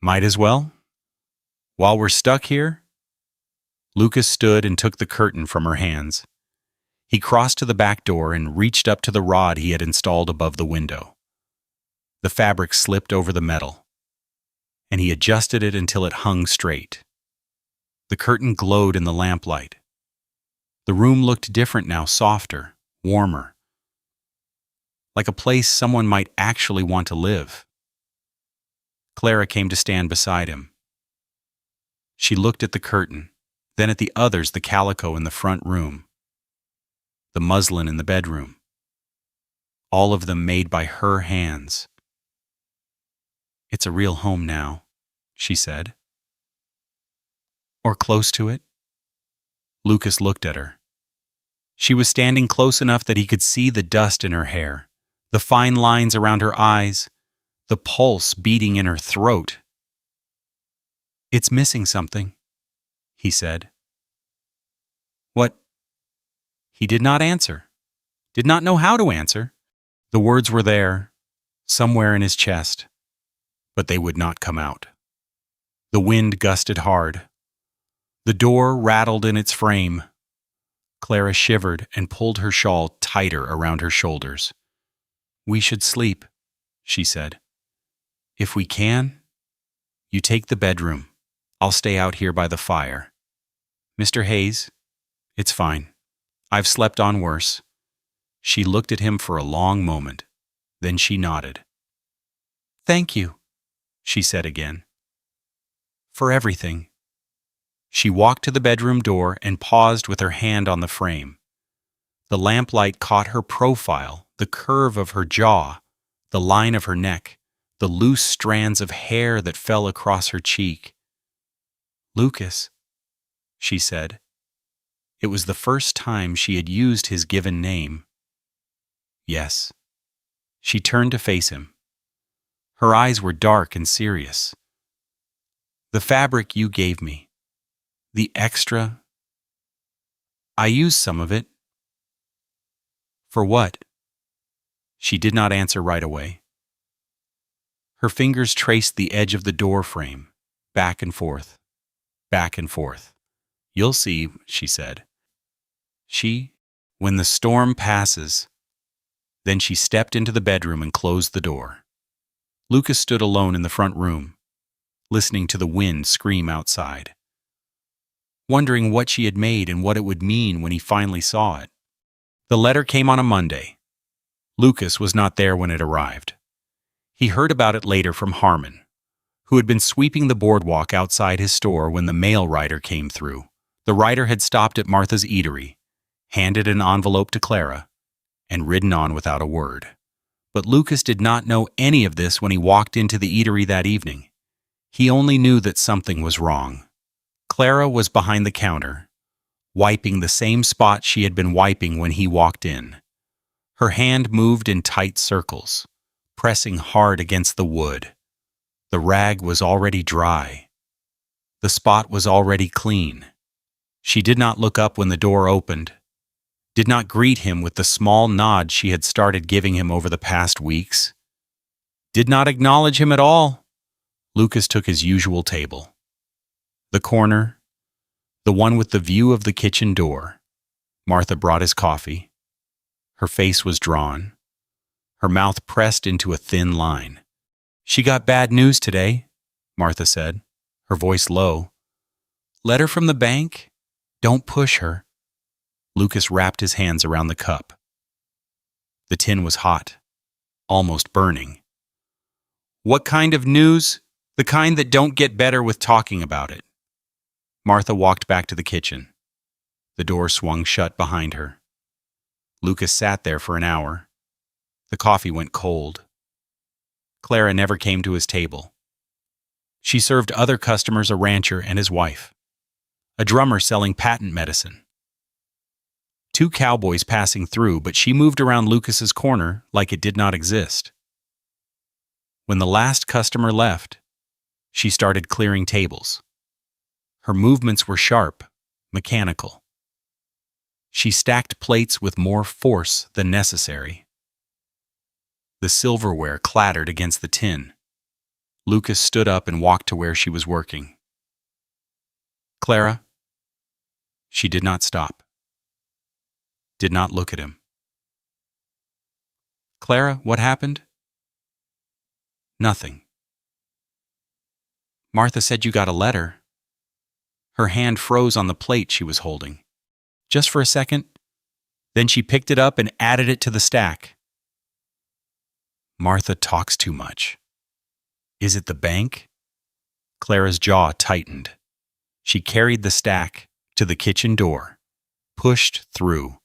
Speaker 1: "Might as well. While we're stuck here." Lucas stood and took the curtain from her hands. He crossed to the back door and reached up to the rod he had installed above the window. The fabric slipped over the metal, and he adjusted it until it hung straight. The curtain glowed in the lamplight. The room looked different now, softer, warmer, like a place someone might actually want to live. Clara came to stand beside him. She looked at the curtain, then at the others, the calico in the front room, the muslin in the bedroom, all of them made by her hands. "It's a real home now," she said. "Or close to it." Lucas looked at her. She was standing close enough that he could see the dust in her hair, the fine lines around her eyes, the pulse beating in her throat. "It's missing something," he said. "What?" He did not answer, did not know how to answer. The words were there, somewhere in his chest, but they would not come out. The wind gusted hard. The door rattled in its frame. Clara shivered and pulled her shawl tighter around her shoulders. "We should sleep," she said. "If we can, you take the bedroom. I'll stay out here by the fire. Mr. Hayes, it's fine. I've slept on worse." She looked at him for a long moment. Then she nodded. "Thank you," she said again. "For everything." She walked to the bedroom door and paused with her hand on the frame. The lamplight caught her profile, the curve of her jaw, the line of her neck, the loose strands of hair that fell across her cheek. "Lucas," she said. It was the first time she had used his given name. "Yes." She turned to face him. Her eyes were dark and serious. "The fabric you gave me, the extra, I used some of it." "For what?" She did not answer right away. Her fingers traced the edge of the door frame, back and forth, back and forth. "You'll see," she said. "When the storm passes." Then she stepped into the bedroom and closed the door. Lucas stood alone in the front room, listening to the wind scream outside, wondering what she had made and what it would mean when he finally saw it. The letter came on a Monday. Lucas was not there when it arrived. He heard about it later from Harmon, who had been sweeping the boardwalk outside his store when the mail rider came through. The rider had stopped at Martha's eatery, handed an envelope to Clara, and ridden on without a word. But Lucas did not know any of this when he walked into the eatery that evening. He only knew that something was wrong. Clara was behind the counter, wiping the same spot she had been wiping when he walked in. Her hand moved in tight circles, pressing hard against the wood. The rag was already dry. The spot was already clean. She did not look up when the door opened, did not greet him with the small nod she had started giving him over the past weeks, did not acknowledge him at all. Lucas took his usual table. The corner, the one with the view of the kitchen door. Martha brought his coffee. Her face was drawn, her mouth pressed into a thin line. "She got bad news today," Martha said, her voice low. "Letter from the bank? Don't push her." Lucas wrapped his hands around the cup. The tin was hot, almost burning. "What kind of news? The kind that don't get better with talking about it." Martha walked back to the kitchen. The door swung shut behind her. Lucas sat there for an hour. The coffee went cold. Clara never came to his table. She served other customers, a rancher and his wife, a drummer selling patent medicine, two cowboys passing through, but she moved around Lucas's corner like it did not exist. When the last customer left, she started clearing tables. Her movements were sharp, mechanical. She stacked plates with more force than necessary. The silverware clattered against the tin. Lucas stood up and walked to where she was working. "Clara?" She did not stop. Did not look at him. "Clara, what happened?" "Nothing." "Martha said you got a letter." Her hand froze on the plate she was holding. Just for a second. Then she picked it up and added it to the stack. "Martha talks too much. Is it the bank?" Clara's jaw tightened. She carried the stack to the kitchen door, pushed through,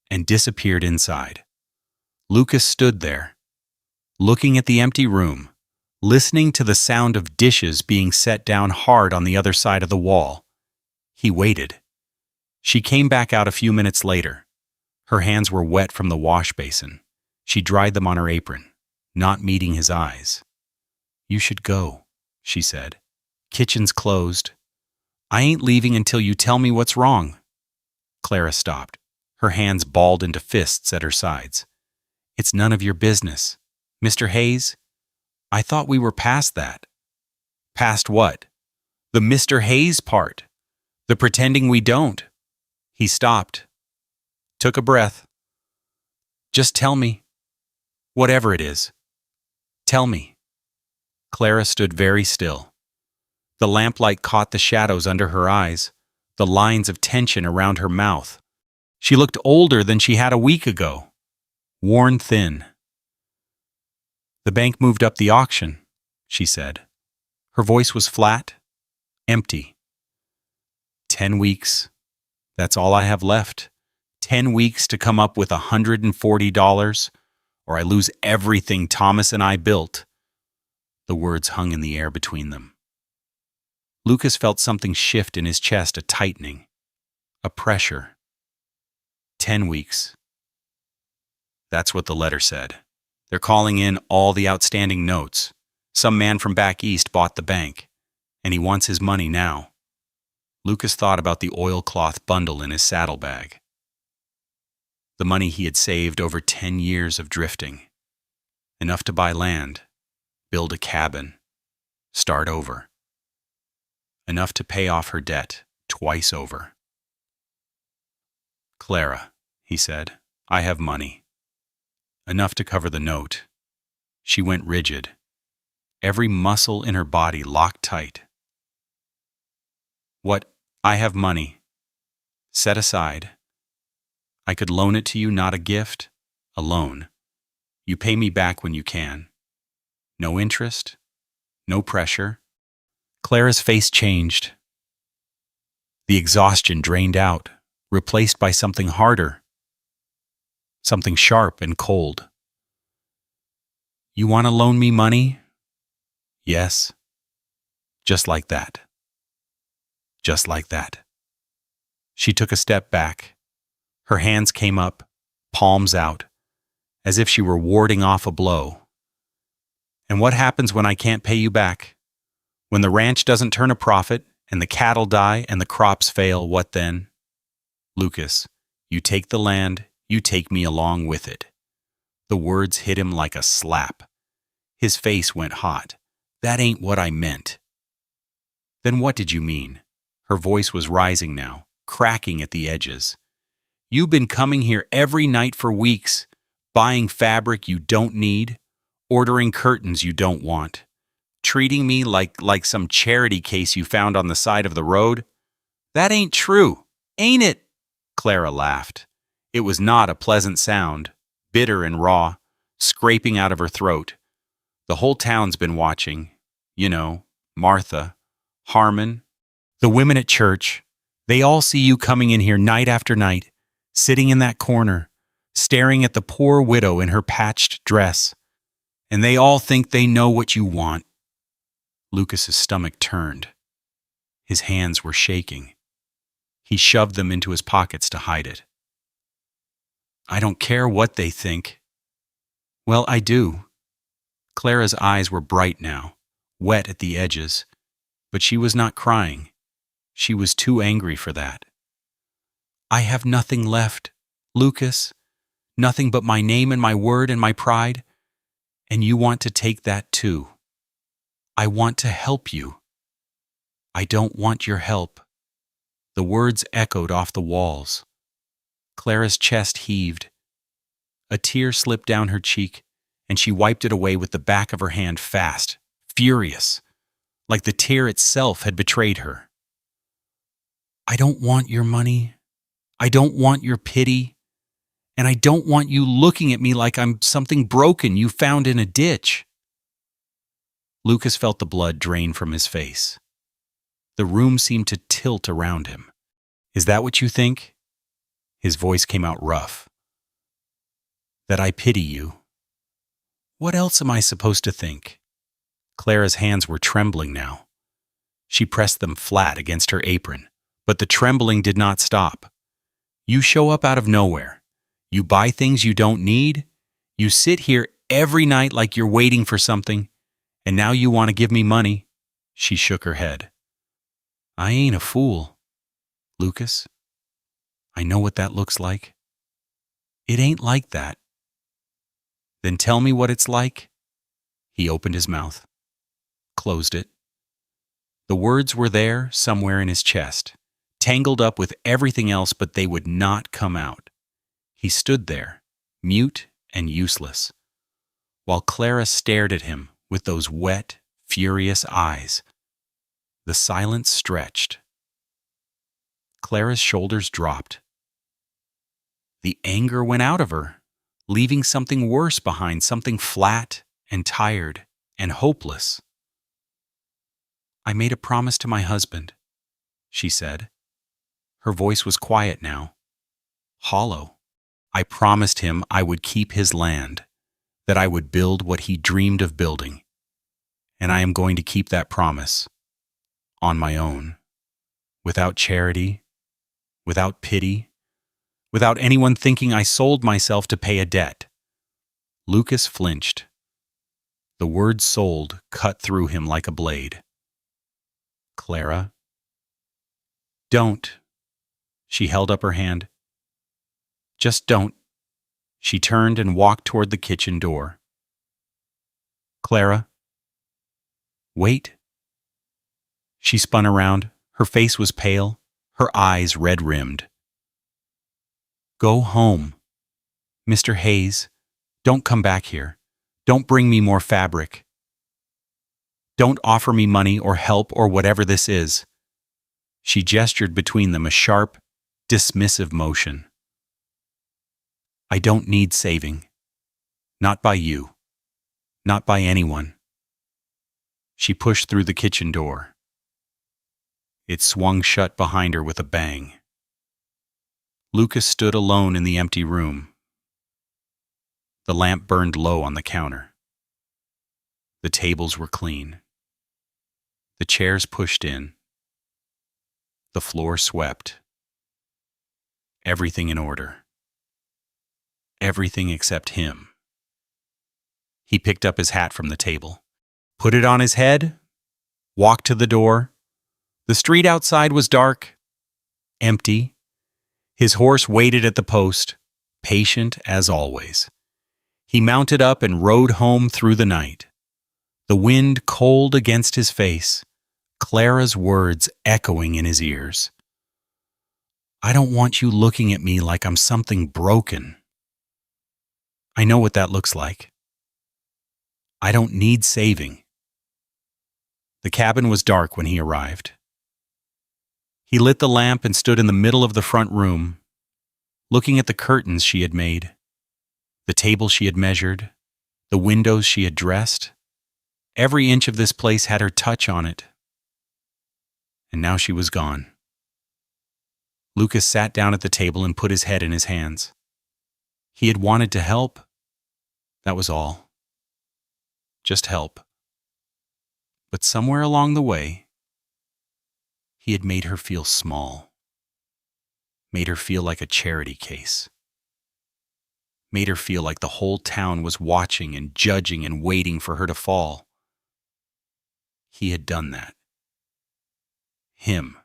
Speaker 1: and disappeared inside. Lucas stood there, looking at the empty room, listening to the sound of dishes being set down hard on the other side of the wall. He waited. She came back out a few minutes later. Her hands were wet from the wash basin. She dried them on her apron, not meeting his eyes. "You should go," she said. "Kitchen's closed. I ain't leaving until you tell me what's wrong." Clara stopped, her hands balled into fists at her sides. "It's none of your business. Mr. Hayes, I thought we were past that." "Past what?" "The Mr. Hayes part. The pretending we don't." He stopped, took a breath. "Just tell me. Whatever it is. Tell me." Clara stood very still. The lamplight caught the shadows under her eyes, the lines of tension around her mouth. She looked older than she had a week ago, worn thin. "The bank moved up the auction," she said. Her voice was flat, empty. 10 weeks. That's all I have left. 10 weeks to come up with $140, or I lose everything Thomas and I built. The words hung in the air between them. Lucas felt something shift in his chest, a tightening, a pressure. 10 weeks. That's what the letter said. They're calling in all the outstanding notes. Some man from back east bought the bank, and he wants his money now. Lucas thought about the oilcloth bundle in his saddlebag. The money he had saved over 10 years of drifting. Enough to buy land, build a cabin, start over. Enough to pay off her debt twice over. "Clara," he said, "I have money. Enough to cover the note." She went rigid, every muscle in her body locked tight. "What? I have money. Set aside. I could loan it to you, not a gift, a loan. You pay me back when you can. No interest, no pressure." Clara's face changed. The exhaustion drained out, replaced by something harder, something sharp and cold. "You want to loan me money?" "Yes." Just like that. Just like that. She took a step back. Her hands came up, palms out, as if she were warding off a blow. "And what happens when I can't pay you back? When the ranch doesn't turn a profit, and the cattle die, and the crops fail, what then?" "Lucas, you take the land, you take me along with it." The words hit him like a slap. His face went hot. "That ain't what I meant." "Then what did you mean?" Her voice was rising now, cracking at the edges. "You've been coming here every night for weeks, buying fabric you don't need, ordering curtains you don't want, treating me like some charity case you found on the side of the road. That ain't true, ain't it?" Clara laughed. It was not a pleasant sound, bitter and raw, scraping out of her throat. "The whole town's been watching. You know, Martha, Harmon, the women at church. They all see you coming in here night after night, sitting in that corner, staring at the poor widow in her patched dress. And they all think they know what you want." Lucas's stomach turned. His hands were shaking. He shoved them into his pockets to hide it. "I don't care what they think." "Well, I do." Clara's eyes were bright now, wet at the edges, but she was not crying. She was too angry for that. "I have nothing left, Lucas, nothing but my name and my word and my pride, and you want to take that too. I want to help you." "I don't want your help." The words echoed off the walls. Clara's chest heaved. A tear slipped down her cheek, and she wiped it away with the back of her hand fast, furious, like the tear itself had betrayed her. "I don't want your money. I don't want your pity. And I don't want you looking at me like I'm something broken you found in a ditch." Lucas felt the blood drain from his face. The room seemed to tilt around him. "Is that what you think?" His voice came out rough. "That I pity you? What else am I supposed to think?" Clara's hands were trembling now. She pressed them flat against her apron, but the trembling did not stop. "You show up out of nowhere. You buy things you don't need. You sit here every night like you're waiting for something, and now you want to give me money." She shook her head. "I ain't a fool, Lucas. I know what that looks like. It ain't like that." "Then tell me what it's like." He opened his mouth, closed it. The words were there somewhere in his chest, tangled up with everything else, but they would not come out. He stood there, mute and useless, while Clara stared at him with those wet, furious eyes. The silence stretched. Clara's shoulders dropped. The anger went out of her, leaving something worse behind, something flat and tired and hopeless. "I made a promise to my husband," she said. Her voice was quiet now, hollow. "I promised him I would keep his land, that I would build what he dreamed of building. And I am going to keep that promise, on my own, without charity, without pity, without anyone thinking I sold myself to pay a debt." Lucas flinched. The word "sold" cut through him like a blade. "Clara, don't." She held up her hand. "Just don't." She turned and walked toward the kitchen door. "Clara, wait." She spun around. Her face was pale, her eyes red-rimmed. "Go home. Mr. Hayes, don't come back here. Don't bring me more fabric. Don't offer me money or help or whatever this is." She gestured between them, a sharp, dismissive motion. "I don't need saving. Not by you. Not by anyone." She pushed through the kitchen door. It swung shut behind her with a bang. Lucas stood alone in the empty room. The lamp burned low on the counter. The tables were clean. The chairs pushed in. The floor swept. Everything in order. Everything except him. He picked up his hat from the table, put it on his head, walked to the door. The street outside was dark, empty. His horse waited at the post, patient as always. He mounted up and rode home through the night. The wind cold against his face, Clara's words echoing in his ears. "I don't want you looking at me like I'm something broken. I know what that looks like. I don't need saving." The cabin was dark when he arrived. He lit the lamp and stood in the middle of the front room, looking at the curtains she had made, the table she had measured, the windows she had dressed. Every inch of this place had her touch on it. And now she was gone. Lucas sat down at the table and put his head in his hands. He had wanted to help. That was all. Just help. But somewhere along the way, he had made her feel small. Made her feel like a charity case. Made her feel like the whole town was watching and judging and waiting for her to fall. He had done that. Him.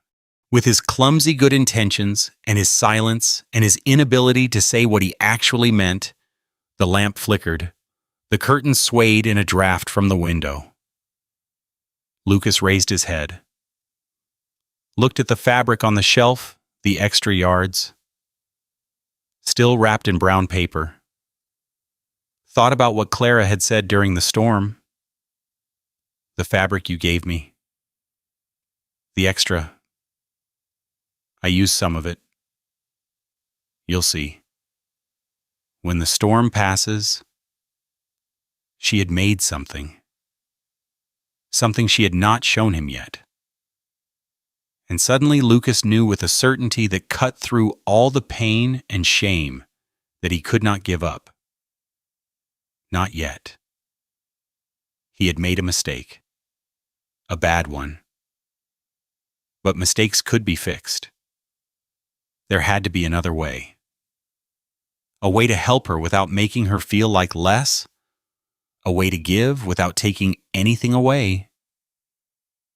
Speaker 1: With his clumsy good intentions and his silence and his inability to say what he actually meant, the lamp flickered. The curtains swayed in a draft from the window. Lucas raised his head, looked at the fabric on the shelf, the extra yards, still wrapped in brown paper, thought about what Clara had said during the storm. The fabric you gave me. The extra. I used some of it. You'll see. When the storm passes, she had made something. Something she had not shown him yet. And suddenly Lucas knew with a certainty that cut through all the pain and shame that he could not give up. Not yet. He had made a mistake. A bad one. But mistakes could be fixed. There had to be another way. A way to help her without making her feel like less. A way to give without taking anything away.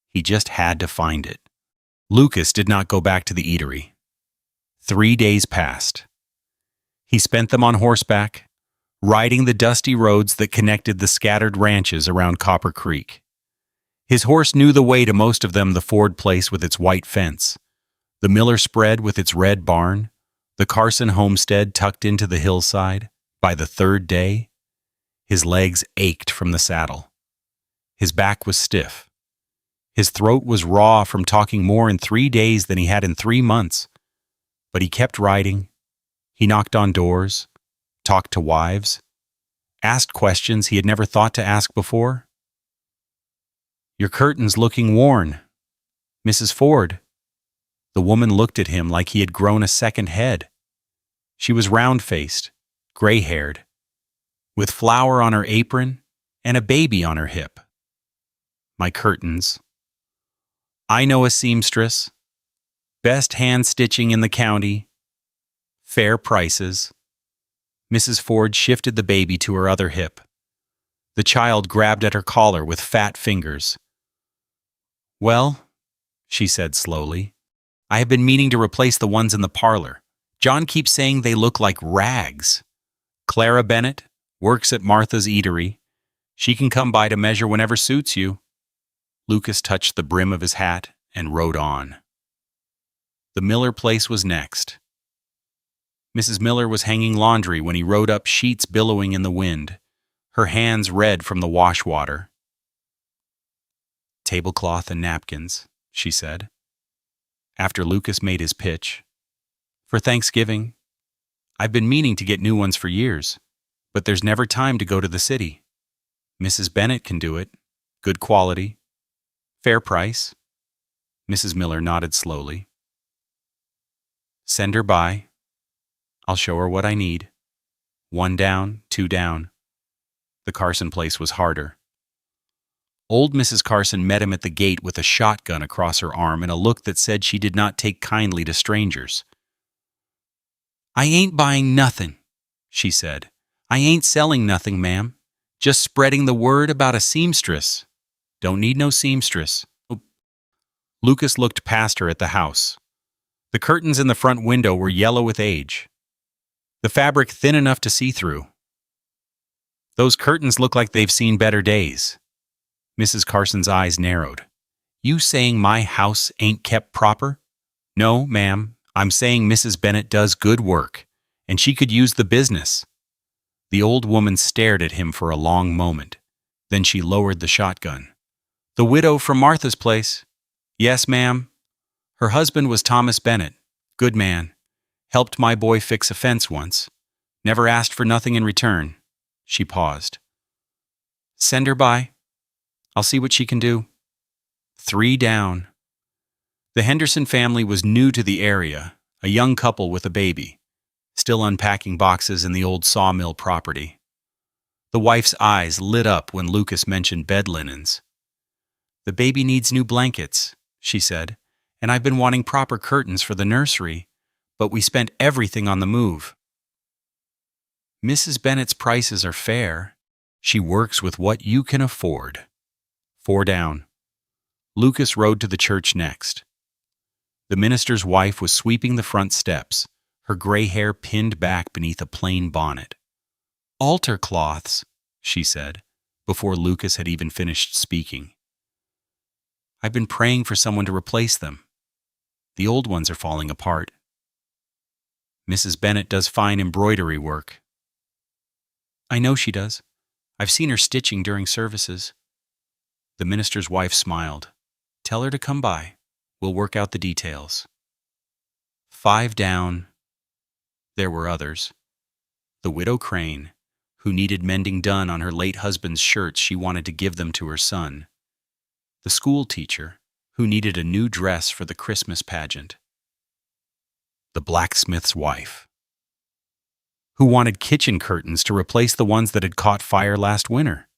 Speaker 1: He just had to find it. Lucas did not go back to the eatery. 3 days passed. He spent them on horseback, riding the dusty roads that connected the scattered ranches around Copper Creek. His horse knew the way to most of them: the Ford place with its white fence, the Miller spread with its red barn, the Carson homestead tucked into the hillside. By the 3rd day, his legs ached from the saddle. His back was stiff. His throat was raw from talking more in 3 days than he had in 3 months. But he kept riding. He knocked on doors, talked to wives, asked questions he had never thought to ask before. "Your curtain's looking worn, Mrs. Ford." The woman looked at him like he had grown a second head. She was round-faced, gray-haired, with flour on her apron and a baby on her hip. "My curtains. I know a seamstress. Best hand stitching in the county. Fair prices." Mrs. Ford shifted the baby to her other hip. The child grabbed at her collar with fat fingers. "Well," she said slowly, "I have been meaning to replace the ones in the parlor. John keeps saying they look like rags. Clara Bennett works at Martha's Eatery. She can come by to measure whenever suits you." Lucas touched the brim of his hat and rode on. The Miller place was next. Mrs. Miller was hanging laundry when he rode up, sheets billowing in the wind, her hands red from the wash water. "Tablecloth and napkins," she said, after Lucas made his pitch. "For Thanksgiving. I've been meaning to get new ones for years, but there's never time to go to the city. Mrs. Bennett can do it. Good quality. Fair price." Mrs. Miller nodded slowly. "Send her by. I'll show her what I need. 1 down, 2 down." The Carson place was harder. Old Mrs. Carson met him at the gate with a shotgun across her arm and a look that said she did not take kindly to strangers. "I ain't buying nothing," she said. "I ain't selling nothing, ma'am. Just spreading the word about a seamstress. Don't need no seamstress." Lucas looked past her at the house. The curtains in the front window were yellow with age, the fabric thin enough to see through. "Those curtains look like they've seen better days." Mrs. Carson's eyes narrowed. "You saying my house ain't kept proper?" "No, ma'am. I'm saying Mrs. Bennett does good work, and she could use the business." The old woman stared at him for a long moment. Then she lowered the shotgun. "The widow from Martha's place?" "Yes, ma'am. Her husband was Thomas Bennett. Good man. Helped my boy fix a fence once. Never asked for nothing in return." She paused. "Send her by. I'll see what she can do." 3 down. The Henderson family was new to the area, A young couple with a baby, still unpacking boxes in the old sawmill property. The wife's eyes lit up when Lucas mentioned bed linens. "The baby needs new blankets," she said, "and I've been wanting proper curtains for the nursery, but we spent everything on the move." "Mrs. Bennett's prices are fair. She works with what you can afford." 4 down. Lucas rode to the church next. The minister's wife was sweeping the front steps, her gray hair pinned back beneath a plain bonnet. "Altar cloths," she said, before Lucas had even finished speaking. "I've been praying for someone to replace them. The old ones are falling apart. Mrs. Bennett does fine embroidery work." "I know she does. I've seen her stitching during services." The minister's wife smiled. "Tell her to come by. We'll work out the details." 5 down. There were others. The widow Crane, who needed mending done on her late husband's shirts she wanted to give them to her son. The school teacher, who needed a new dress for the Christmas pageant. The blacksmith's wife, who wanted kitchen curtains to replace the ones that had caught fire last winter.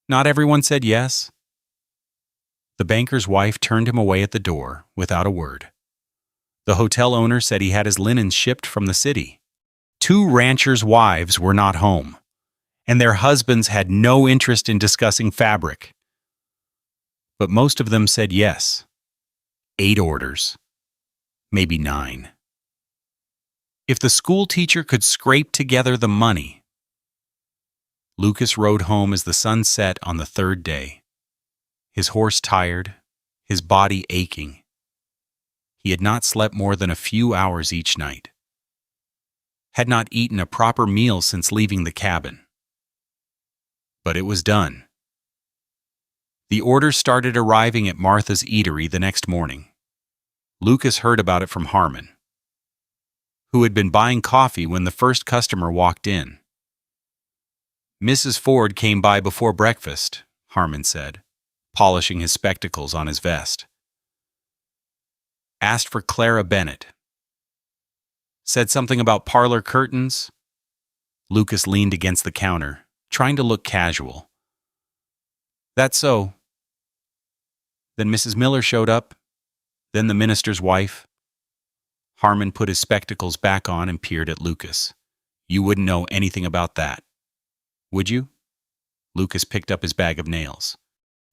Speaker 1: Not everyone said yes. The banker's wife turned him away at the door without a word. The hotel owner said he had his linens shipped from the city. 2 ranchers' wives were not home, and their husbands had no interest in discussing fabric. But most of them said yes. 8 orders. Maybe 9. If the school teacher could scrape together the money. Lucas rode home as the sun set on the 3rd day. His horse tired, his body aching. He had not slept more than a few hours each night. Had not eaten a proper meal since leaving the cabin. But it was done. The orders started arriving at Martha's eatery the next morning. Lucas heard about it from Harmon, who had been buying coffee when the first customer walked in. "Mrs. Ford came by before breakfast," Harmon said, polishing his spectacles on his vest. "Asked for Clara Bennett. Said something about parlor curtains." Lucas leaned against the counter, trying to look casual. "That's so. Then Mrs. Miller showed up. Then the minister's wife." Harmon put his spectacles back on and peered at Lucas. "You wouldn't know anything about that, would you?" Lucas picked up his bag of nails.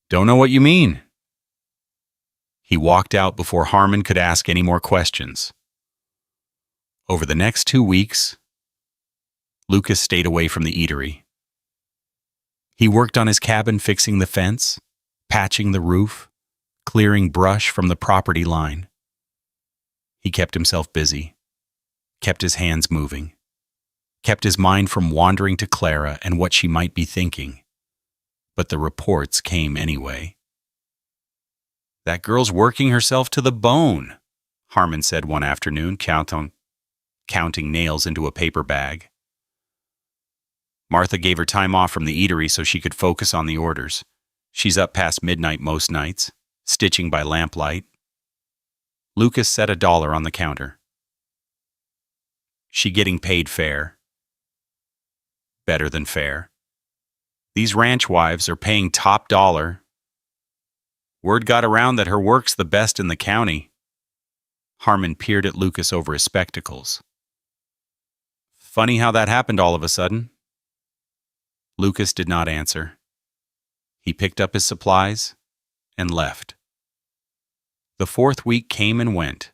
Speaker 1: "Don't know what you mean." He walked out before Harmon could ask any more questions. Over the next 2 weeks, Lucas stayed away from the eatery. He worked on his cabin fixing the fence, patching the roof, clearing brush from the property line. He kept himself busy, kept his hands moving, kept his mind from wandering to Clara and what she might be thinking. But the reports came anyway. "That girl's working herself to the bone," Harmon said one afternoon, counting nails into a paper bag. Martha gave her time off from the eatery so she could focus on the orders. She's up past midnight most nights, stitching by lamplight. Lucas set $1 on the counter. "She getting paid fair?" "Better than fair. These ranch wives are paying top dollar. Word got around that her work's the best in the county." Harmon peered at Lucas over his spectacles. "Funny how that happened all of a sudden." Lucas did not answer. He picked up his supplies and left. The 4th week came and went.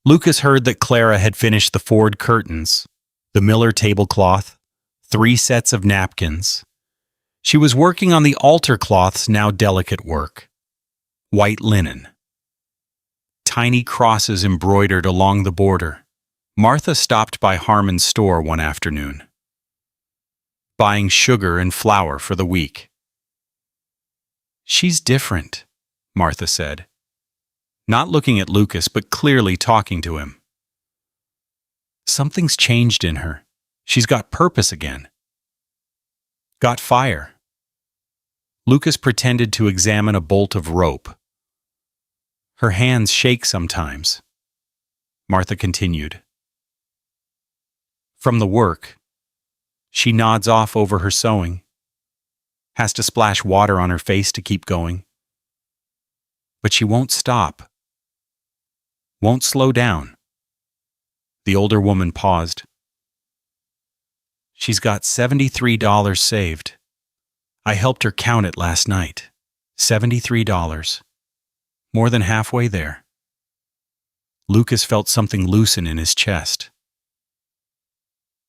Speaker 1: Lucas heard that Clara had finished the Ford curtains, the Miller tablecloth, 3 sets of napkins. She was working on the altar cloth's now delicate work. White linen. Tiny crosses embroidered along the border. Martha stopped by Harmon's store one afternoon, buying sugar and flour for the week. "She's different," Martha said, not looking at Lucas but clearly talking to him. "Something's changed in her. She's got purpose again. Got fire." Lucas pretended to examine a bolt of rope. "Her hands shake sometimes." Martha continued. From the work, she nods off over her sewing, has to splash water on her face to keep going. But she won't stop, won't slow down. The older woman paused. She's got $73 saved. I helped her count it last night. $73. More than halfway there. Lucas felt something loosen in his chest.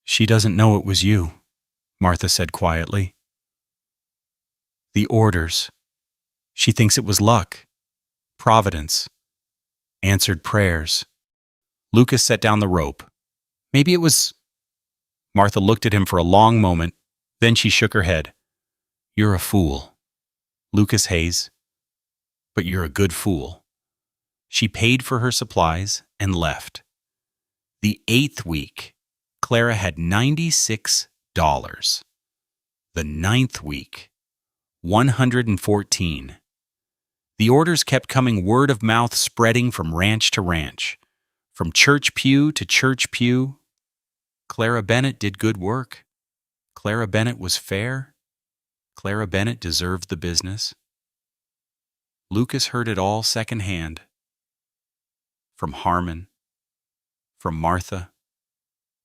Speaker 1: She doesn't know it was you, Martha said quietly. The orders. She thinks it was luck, providence, answered prayers. Lucas set down the rope. Maybe it was... Martha looked at him for a long moment, then she shook her head. You're a fool, Lucas Hayes, but you're a good fool. She paid for her supplies and left. The 8th week, Clara had $96. The 9th week, $114. The orders kept coming, word of mouth spreading from ranch to ranch, from church pew to church pew. Clara Bennett did good work. Clara Bennett was fair. Clara Bennett deserved the business. Lucas heard it all secondhand. From Harmon, from Martha,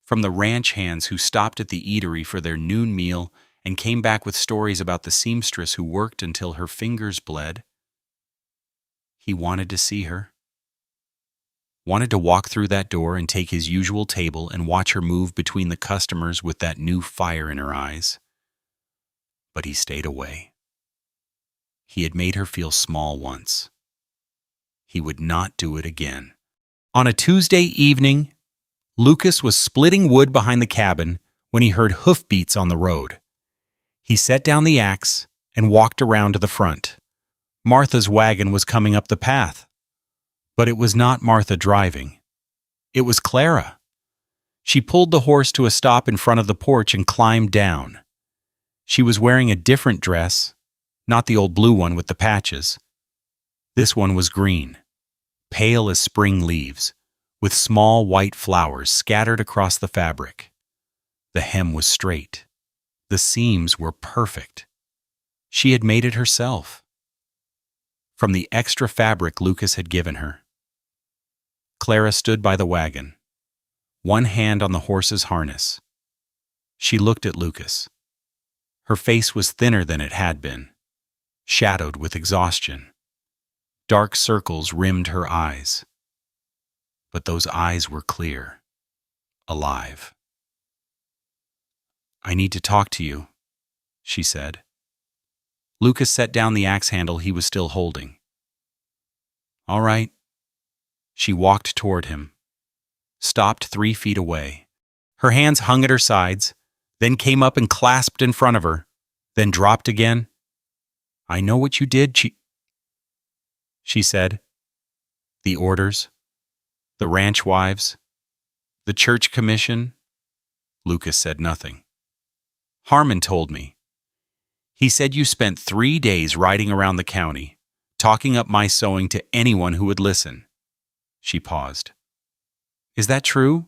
Speaker 1: from the ranch hands who stopped at the eatery for their noon meal and came back with stories about the seamstress who worked until her fingers bled. He wanted to see her. Wanted to walk through that door and take his usual table and watch her move between the customers with that new fire in her eyes. But he stayed away. He had made her feel small once. He would not do it again. On a Tuesday evening, Lucas was splitting wood behind the cabin when he heard hoofbeats on the road. He set down the axe and walked around to the front. Martha's wagon was coming up the path. But it was not Martha driving. It was Clara. She pulled the horse to a stop in front of the porch and climbed down. She was wearing a different dress, not the old blue one with the patches. This one was green, pale as spring leaves, with small white flowers scattered across the fabric. The hem was straight. The seams were perfect. She had made it herself. From the extra fabric Lucas had given her. Clara stood by the wagon, one hand on the horse's harness. She looked at Lucas. Her face was thinner than it had been, shadowed with exhaustion. Dark circles rimmed her eyes. But those eyes were clear, alive. I need to talk to you, she said. Lucas set down the axe handle he was still holding. All right. She walked toward him, stopped 3 feet away. Her hands hung at her sides, then came up and clasped in front of her, then dropped again. I know what you did, she said. The orders, the ranch wives, the church commission. Lucas said nothing. Harmon told me. He said you spent 3 days riding around the county, talking up my sewing to anyone who would listen. She paused. Is that true?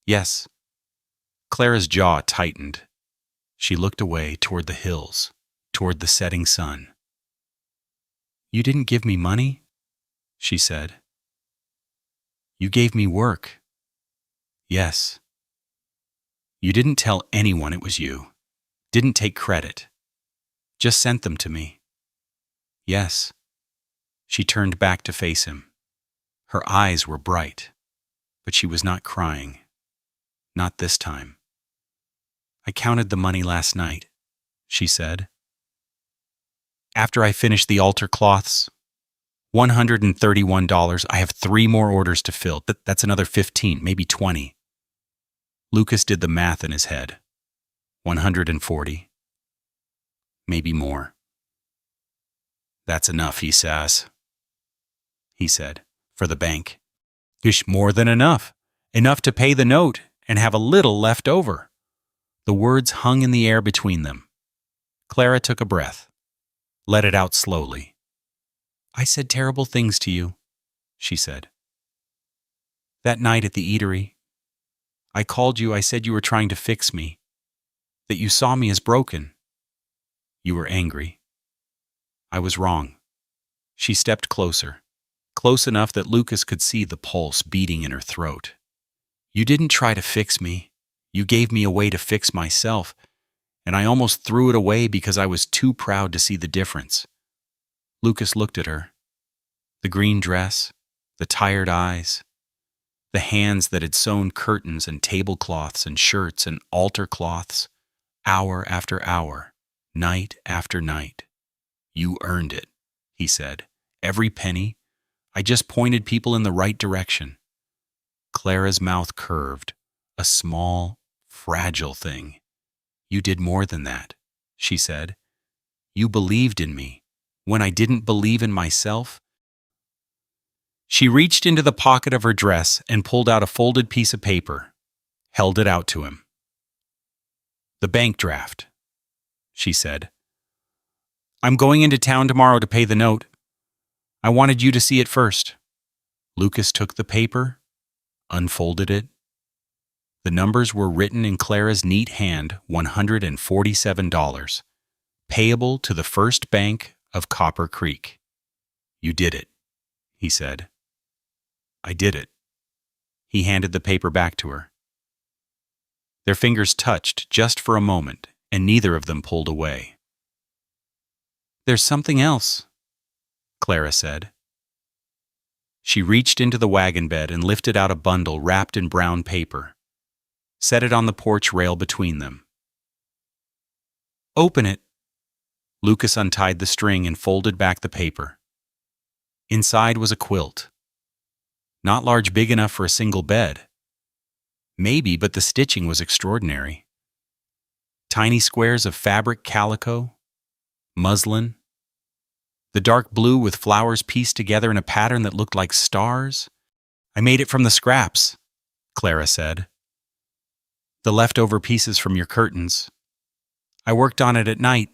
Speaker 1: Yes. Clara's jaw tightened. She looked away toward the hills, toward the setting sun. You didn't give me money, she said. You gave me work. Yes. You didn't tell anyone it was you. Didn't take credit. Just sent them to me. Yes. She turned back to face him. Her eyes were bright, but she was not crying. Not this time. I counted the money last night, she said. After I finished the altar cloths, $131, I have 3 more orders to fill. That's another 15, maybe 20. Lucas did the math in his head. 140. Maybe more. That's enough, he said, for the bank. Ish, more than enough. Enough to pay the note and have a little left over. The words hung in the air between them. Clara took a breath, let it out slowly. I said terrible things to you, she said. That night at the eatery, I called you. I said you were trying to fix me, that you saw me as broken. You were angry. I was wrong. She stepped closer, close enough that Lucas could see the pulse beating in her throat. You didn't try to fix me. You gave me a way to fix myself, and I almost threw it away because I was too proud to see the difference. Lucas looked at her. The green dress, the tired eyes, the hands that had sewn curtains and tablecloths and shirts and altar cloths, hour after hour, night after night. You earned it, he said. Every penny. I just pointed people in the right direction. Clara's mouth curved, a small, fragile thing. You did more than that, she said. You believed in me when I didn't believe in myself. She reached into the pocket of her dress and pulled out a folded piece of paper, held it out to him. The bank draft, she said. I'm going into town tomorrow to pay the note. I wanted you to see it first. Lucas took the paper, unfolded it. The numbers were written in Clara's neat hand, $147, payable to the First Bank of Copper Creek. You did it, he said. I did it. He handed the paper back to her. Their fingers touched just for a moment, and neither of them pulled away. There's something else, Clara said. She reached into the wagon bed and lifted out a bundle wrapped in brown paper, set it on the porch rail between them. Open it. Lucas untied the string and folded back the paper. Inside was a quilt. Not large, big enough for a single bed. Maybe, but the stitching was extraordinary. Tiny squares of fabric calico, muslin, the dark blue with flowers pieced together in a pattern that looked like stars. I made it from the scraps, Clara said. The leftover pieces from your curtains. I worked on it at night,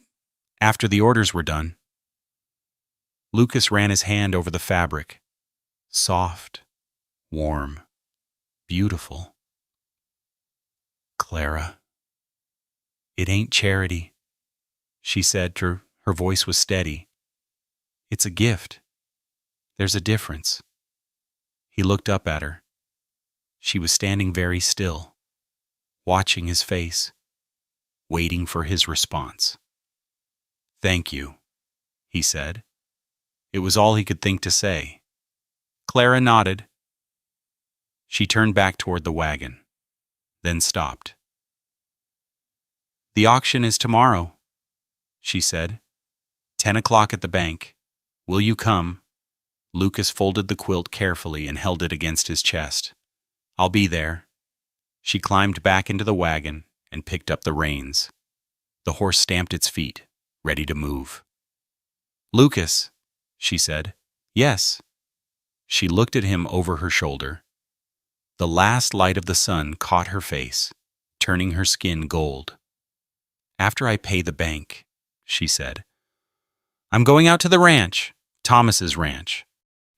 Speaker 1: after the orders were done. Lucas ran his hand over the fabric. Soft, warm, beautiful. Clara. It ain't charity, she said. Her voice was steady. It's a gift. There's a difference. He looked up at her. She was standing very still, watching his face, waiting for his response. Thank you, he said. It was all he could think to say. Clara nodded. She turned back toward the wagon, then stopped. The auction is tomorrow, she said. 10 o'clock at the bank. Will you come? Lucas folded the quilt carefully and held it against his chest. I'll be there. She climbed back into the wagon and picked up the reins. The horse stamped its feet, ready to move. Lucas, she said. Yes. She looked at him over her shoulder. The last light of the sun caught her face, turning her skin gold. After I pay the bank, she said. I'm going out to the ranch, Thomas's ranch.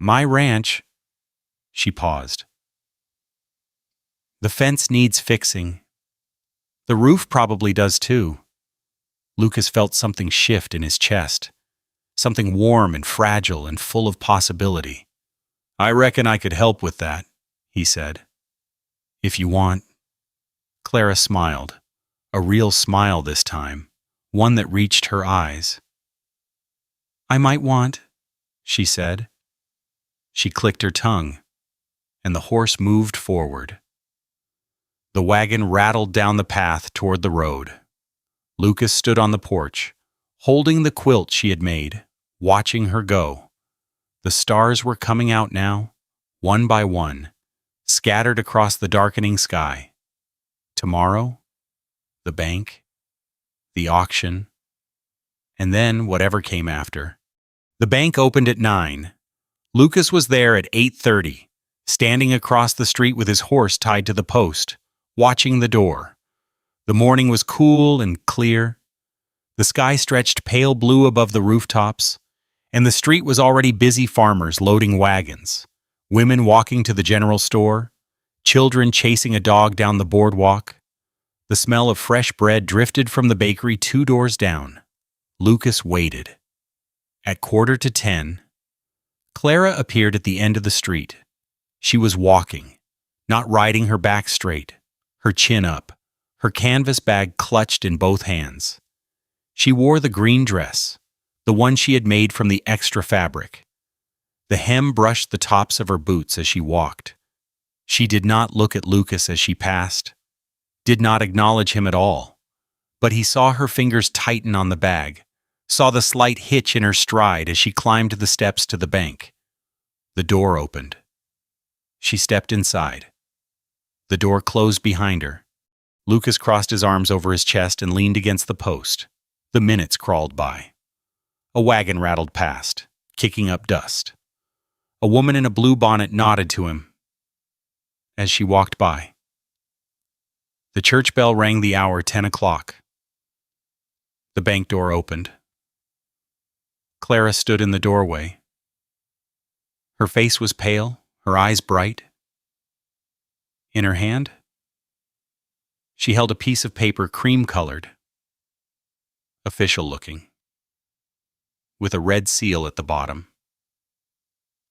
Speaker 1: My ranch. She paused. The fence needs fixing. The roof probably does too. Lucas felt something shift in his chest, something warm and fragile and full of possibility. I reckon I could help with that, he said. If you want. Clara smiled, a real smile this time, one that reached her eyes. I might want, she said. She clicked her tongue, and the horse moved forward. The wagon rattled down the path toward the road. Lucas stood on the porch, holding the quilt she had made, watching her go. The stars were coming out now, one by one, scattered across the darkening sky. Tomorrow, the bank, the auction, and then whatever came after. The bank opened at 9. Lucas was there at 8:30, standing across the street with his horse tied to the post, watching the door. The morning was cool and clear. The sky stretched pale blue above the rooftops, and the street was already busy farmers loading wagons, women walking to the general store, children chasing a dog down the boardwalk. The smell of fresh bread drifted from the bakery 2 doors down. Lucas waited. At 9:45, Clara appeared at the end of the street. She was walking, not riding her back straight, her chin up, her canvas bag clutched in both hands. She wore the green dress, the one she had made from the extra fabric. The hem brushed the tops of her boots as she walked. She did not look at Lucas as she passed, did not acknowledge him at all. But he saw her fingers tighten on the bag, saw the slight hitch in her stride as she climbed the steps to the bank. The door opened. She stepped inside. The door closed behind her. Lucas crossed his arms over his chest and leaned against the post. The minutes crawled by. A wagon rattled past, kicking up dust. A woman in a blue bonnet nodded to him as she walked by. The church bell rang the hour 10 o'clock. The bank door opened. Clara stood in the doorway. Her face was pale, her eyes bright. In her hand, she held a piece of paper cream-colored, official-looking, with a red seal at the bottom.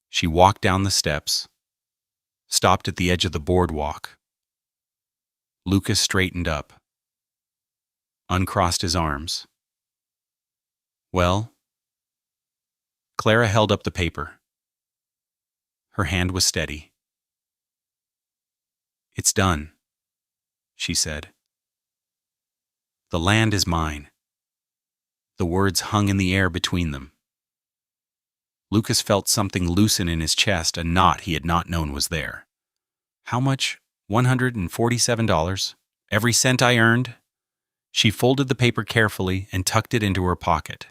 Speaker 1: She walked down the steps, stopped at the edge of the boardwalk. Lucas straightened up, uncrossed his arms. Well? Clara held up the paper. Her hand was steady. It's done, she said. The land is mine. The words hung in the air between them. Lucas felt something loosen in his chest, a knot he had not known was there. How much? $147. Every cent I earned? She folded the paper carefully and tucked it into her pocket.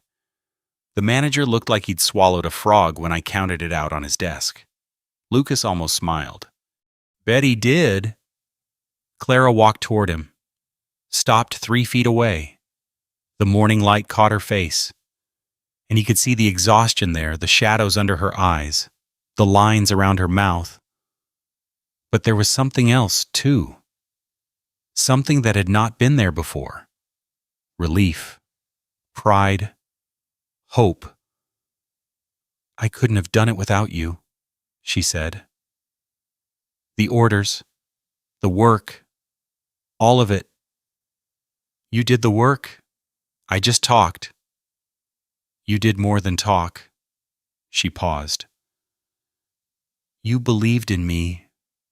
Speaker 1: The manager looked like he'd swallowed a frog when I counted it out on his desk. Lucas almost smiled. Bet he did. Clara walked toward him, stopped 3 feet away. The morning light caught her face, and he could see the exhaustion there, the shadows under her eyes, the lines around her mouth. But there was something else, too. Something that had not been there before. Relief, pride, hope. I couldn't have done it without you, she said. The orders, the work, all of it. You did the work. I just talked. You did more than talk. She paused. You believed in me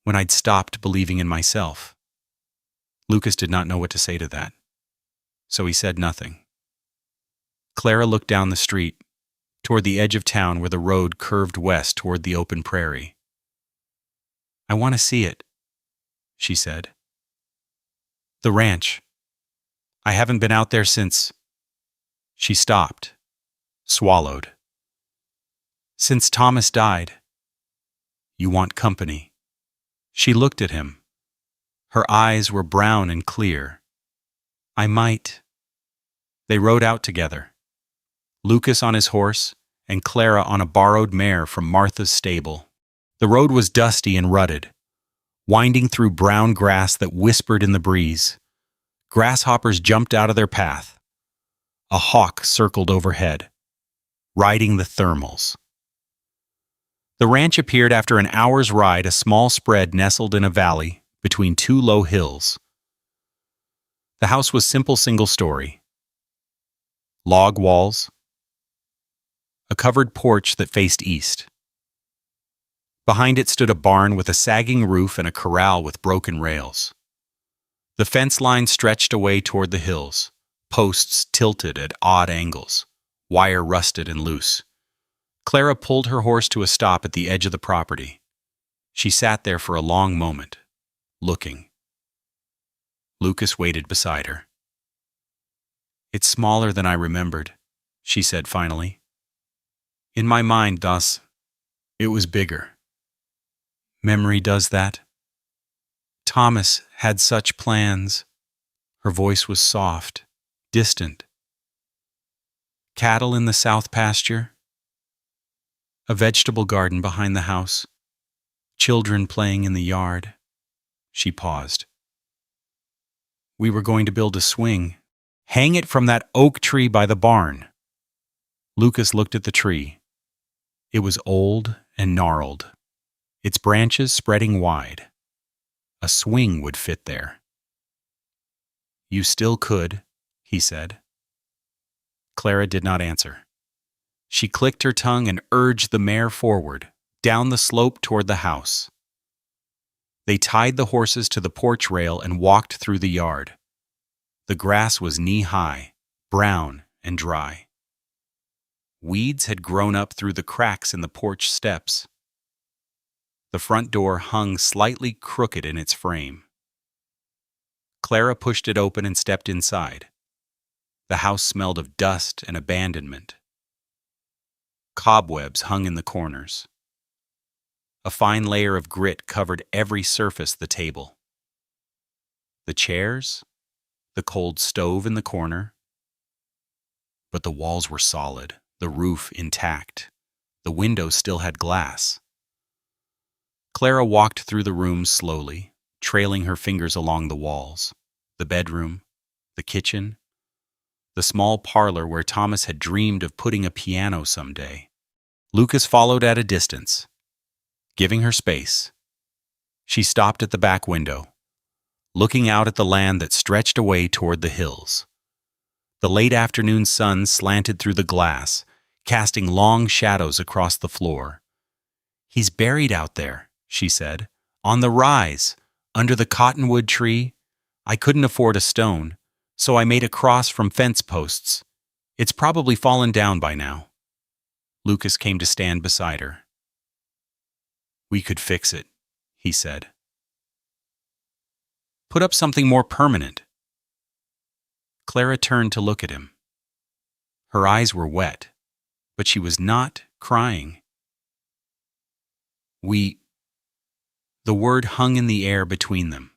Speaker 1: when I'd stopped believing in myself. Lucas did not know what to say to that, so he said nothing. Clara looked down the street, toward the edge of town where the road curved west toward the open prairie. I want to see it, she said. The ranch. I haven't been out there since... She stopped, swallowed. Since Thomas died. You want company. She looked at him. Her eyes were brown and clear. I might. They rode out together. Lucas on his horse and Clara on a borrowed mare from Martha's stable. The road was dusty and rutted, winding through brown grass that whispered in the breeze. Grasshoppers jumped out of their path. A hawk circled overhead, riding the thermals. The ranch appeared after an hour's ride, a small spread nestled in a valley between 2 low hills. The house was simple single-story. Log walls, a covered porch that faced east. Behind it stood a barn with a sagging roof and a corral with broken rails. The fence line stretched away toward the hills, posts tilted at odd angles, wire rusted and loose. Clara pulled her horse to a stop at the edge of the property. She sat there for a long moment, looking. Lucas waited beside her. It's smaller than I remembered, she said finally. In my mind, thus, it was bigger. Memory does that. Thomas had such plans. Her voice was soft, distant. Cattle in the south pasture. A vegetable garden behind the house. Children playing in the yard. She paused. We were going to build a swing. Hang it from that oak tree by the barn. Lucas looked at the tree. It was old and gnarled, its branches spreading wide. A swing would fit there. You still could, he said. Clara did not answer. She clicked her tongue and urged the mare forward, down the slope toward the house. They tied the horses to the porch rail and walked through the yard. The grass was knee-high, brown and dry. Weeds had grown up through the cracks in the porch steps. The front door hung slightly crooked in its frame. Clara pushed it open and stepped inside. The house smelled of dust and abandonment. Cobwebs hung in the corners. A fine layer of grit covered every surface the table. The chairs, the cold stove in the corner. But the walls were solid, the roof intact. The windows still had glass. Clara walked through the rooms slowly, trailing her fingers along the walls. The bedroom, the kitchen, the small parlor where Thomas had dreamed of putting a piano someday. Lucas followed at a distance, giving her space. She stopped at the back window, looking out at the land that stretched away toward the hills. The late afternoon sun slanted through the glass, casting long shadows across the floor. He's buried out there, she said, on the rise, under the cottonwood tree. I couldn't afford a stone, so I made a cross from fence posts. It's probably fallen down by now. Lucas came to stand beside her. We could fix it, he said. Put up something more permanent. Clara turned to look at him. Her eyes were wet, but she was not crying. The word hung in the air between them.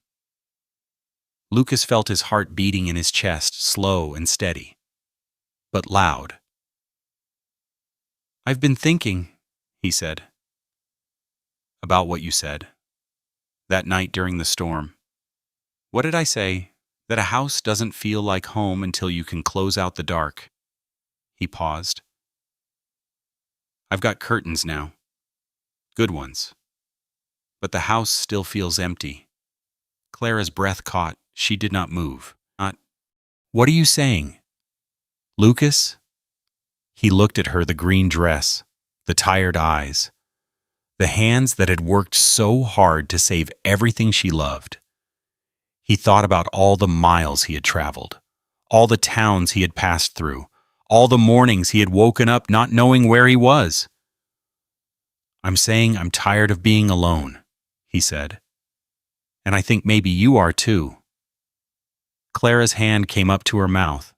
Speaker 1: Lucas felt his heart beating in his chest, slow and steady, but loud. I've been thinking, he said. About what you said. That night during the storm. What did I say? That a house doesn't feel like home until you can close out the dark. He paused. I've got curtains now. Good ones. But the house still feels empty. Clara's breath caught. She did not move. What are you saying? Lucas? He looked at her, the green dress, the tired eyes, the hands that had worked so hard to save everything she loved. He thought about all the miles he had traveled, all the towns he had passed through, all the mornings he had woken up not knowing where he was. I'm saying I'm tired of being alone, he said. And I think maybe you are too. Clara's hand came up to her mouth.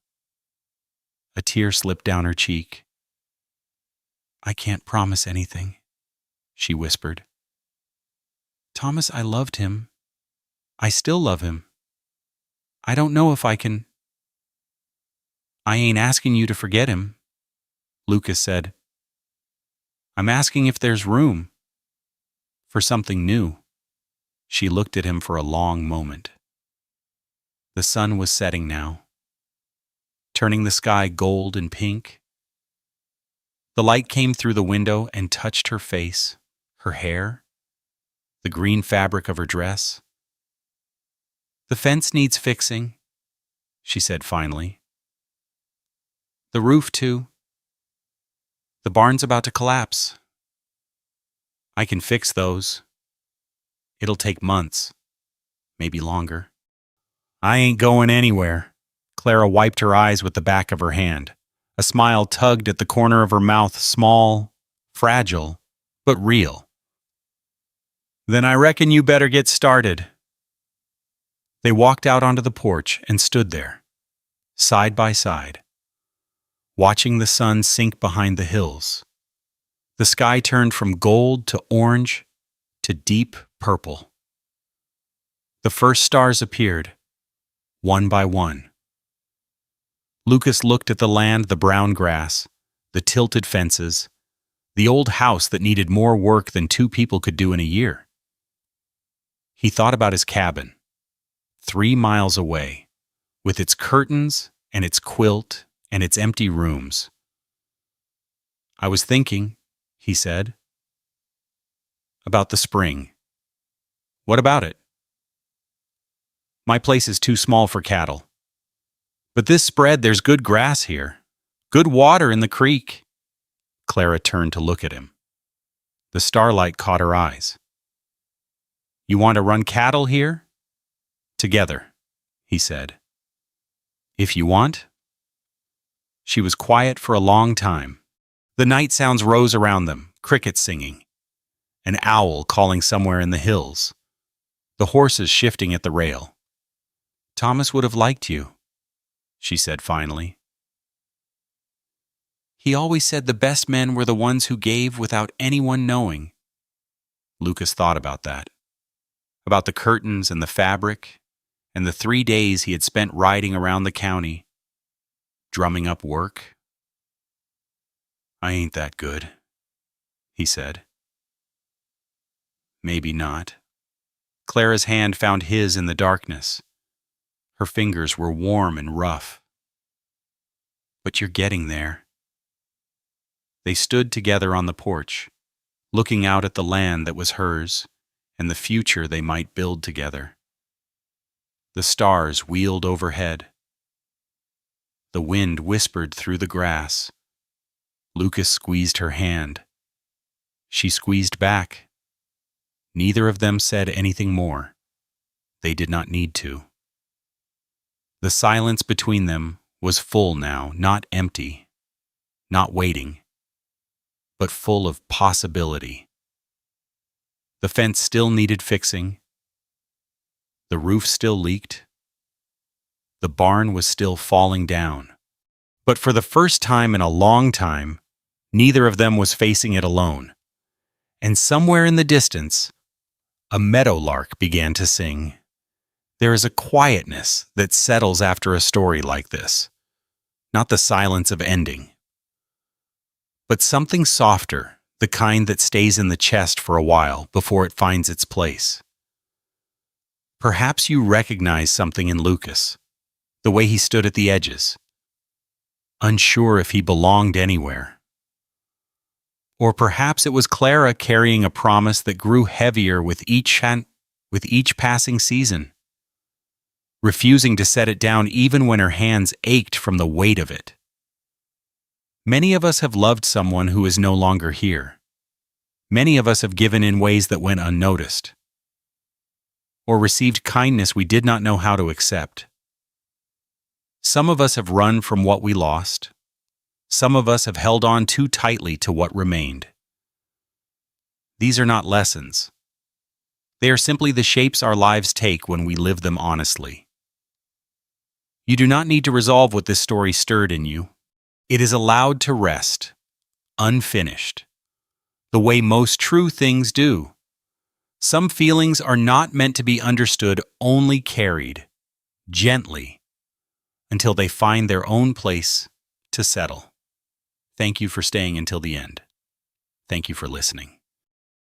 Speaker 1: A tear slipped down her cheek. I can't promise anything, she whispered. Thomas, I loved him. I still love him. I don't know if I can. I ain't asking you to forget him, Lucas said. I'm asking if there's room for something new. She looked at him for a long moment. The sun was setting now, turning the sky gold and pink. The light came through the window and touched her face, her hair, the green fabric of her dress. The fence needs fixing, she said finally. The roof, too. The barn's about to collapse. I can fix those. It'll take months, maybe longer. I ain't going anywhere. Clara wiped her eyes with the back of her hand. A smile tugged at the corner of her mouth, small, fragile, but real. Then I reckon you better get started. They walked out onto the porch and stood there, side by side, watching the sun sink behind the hills. The sky turned from gold to orange to deep purple. The first stars appeared, one by one. Lucas looked at the land, the brown grass, the tilted fences, the old house that needed more work than two people could do in a year. He thought about his cabin, 3 miles away, with its curtains and its quilt and its empty rooms. "I was thinking," he said, "about the spring." "What about it?" "My place is too small for cattle. But this spread, there's good grass here. Good water in the creek." Clara turned to look at him. The starlight caught her eyes. "You want to run cattle here?" "Together," he said. "If you want." She was quiet for a long time. The night sounds rose around them, crickets singing, an owl calling somewhere in the hills, the horses shifting at the rail. "Thomas would have liked you," she said finally. "He always said the best men were the ones who gave without anyone knowing." Lucas thought about that, about the curtains and the fabric, and the 3 days he had spent riding around the county, drumming up work. "I ain't that good," he said. "Maybe not." Clara's hand found his in the darkness. Her fingers were warm and rough. "But you're getting there." They stood together on the porch, looking out at the land that was hers and the future they might build together. The stars wheeled overhead. The wind whispered through the grass. Lucas squeezed her hand. She squeezed back. Neither of them said anything more. They did not need to. The silence between them was full now, not empty, not waiting, but full of possibility. The fence still needed fixing. The roof still leaked. The barn was still falling down. But for the first time in a long time, neither of them was facing it alone. And somewhere in the distance, a meadowlark began to sing. There is a quietness that settles after a story like this, not the silence of ending, but something softer, the kind that stays in the chest for a while before it finds its place. Perhaps you recognize something in Lucas, the way he stood at the edges, unsure if he belonged anywhere. Or perhaps it was Clara carrying a promise that grew heavier with each passing season, refusing to set it down even when her hands ached from the weight of it. Many of us have loved someone who is no longer here. Many of us have given in ways that went unnoticed, or received kindness we did not know how to accept. Some of us have run from what we lost. Some of us have held on too tightly to what remained. These are not lessons. They are simply the shapes our lives take when we live them honestly. You do not need to resolve what this story stirred in you. It is allowed to rest, unfinished, the way most true things do. Some feelings are not meant to be understood, only carried, gently, until they find their own place to settle. Thank you for staying until the end. Thank you for listening.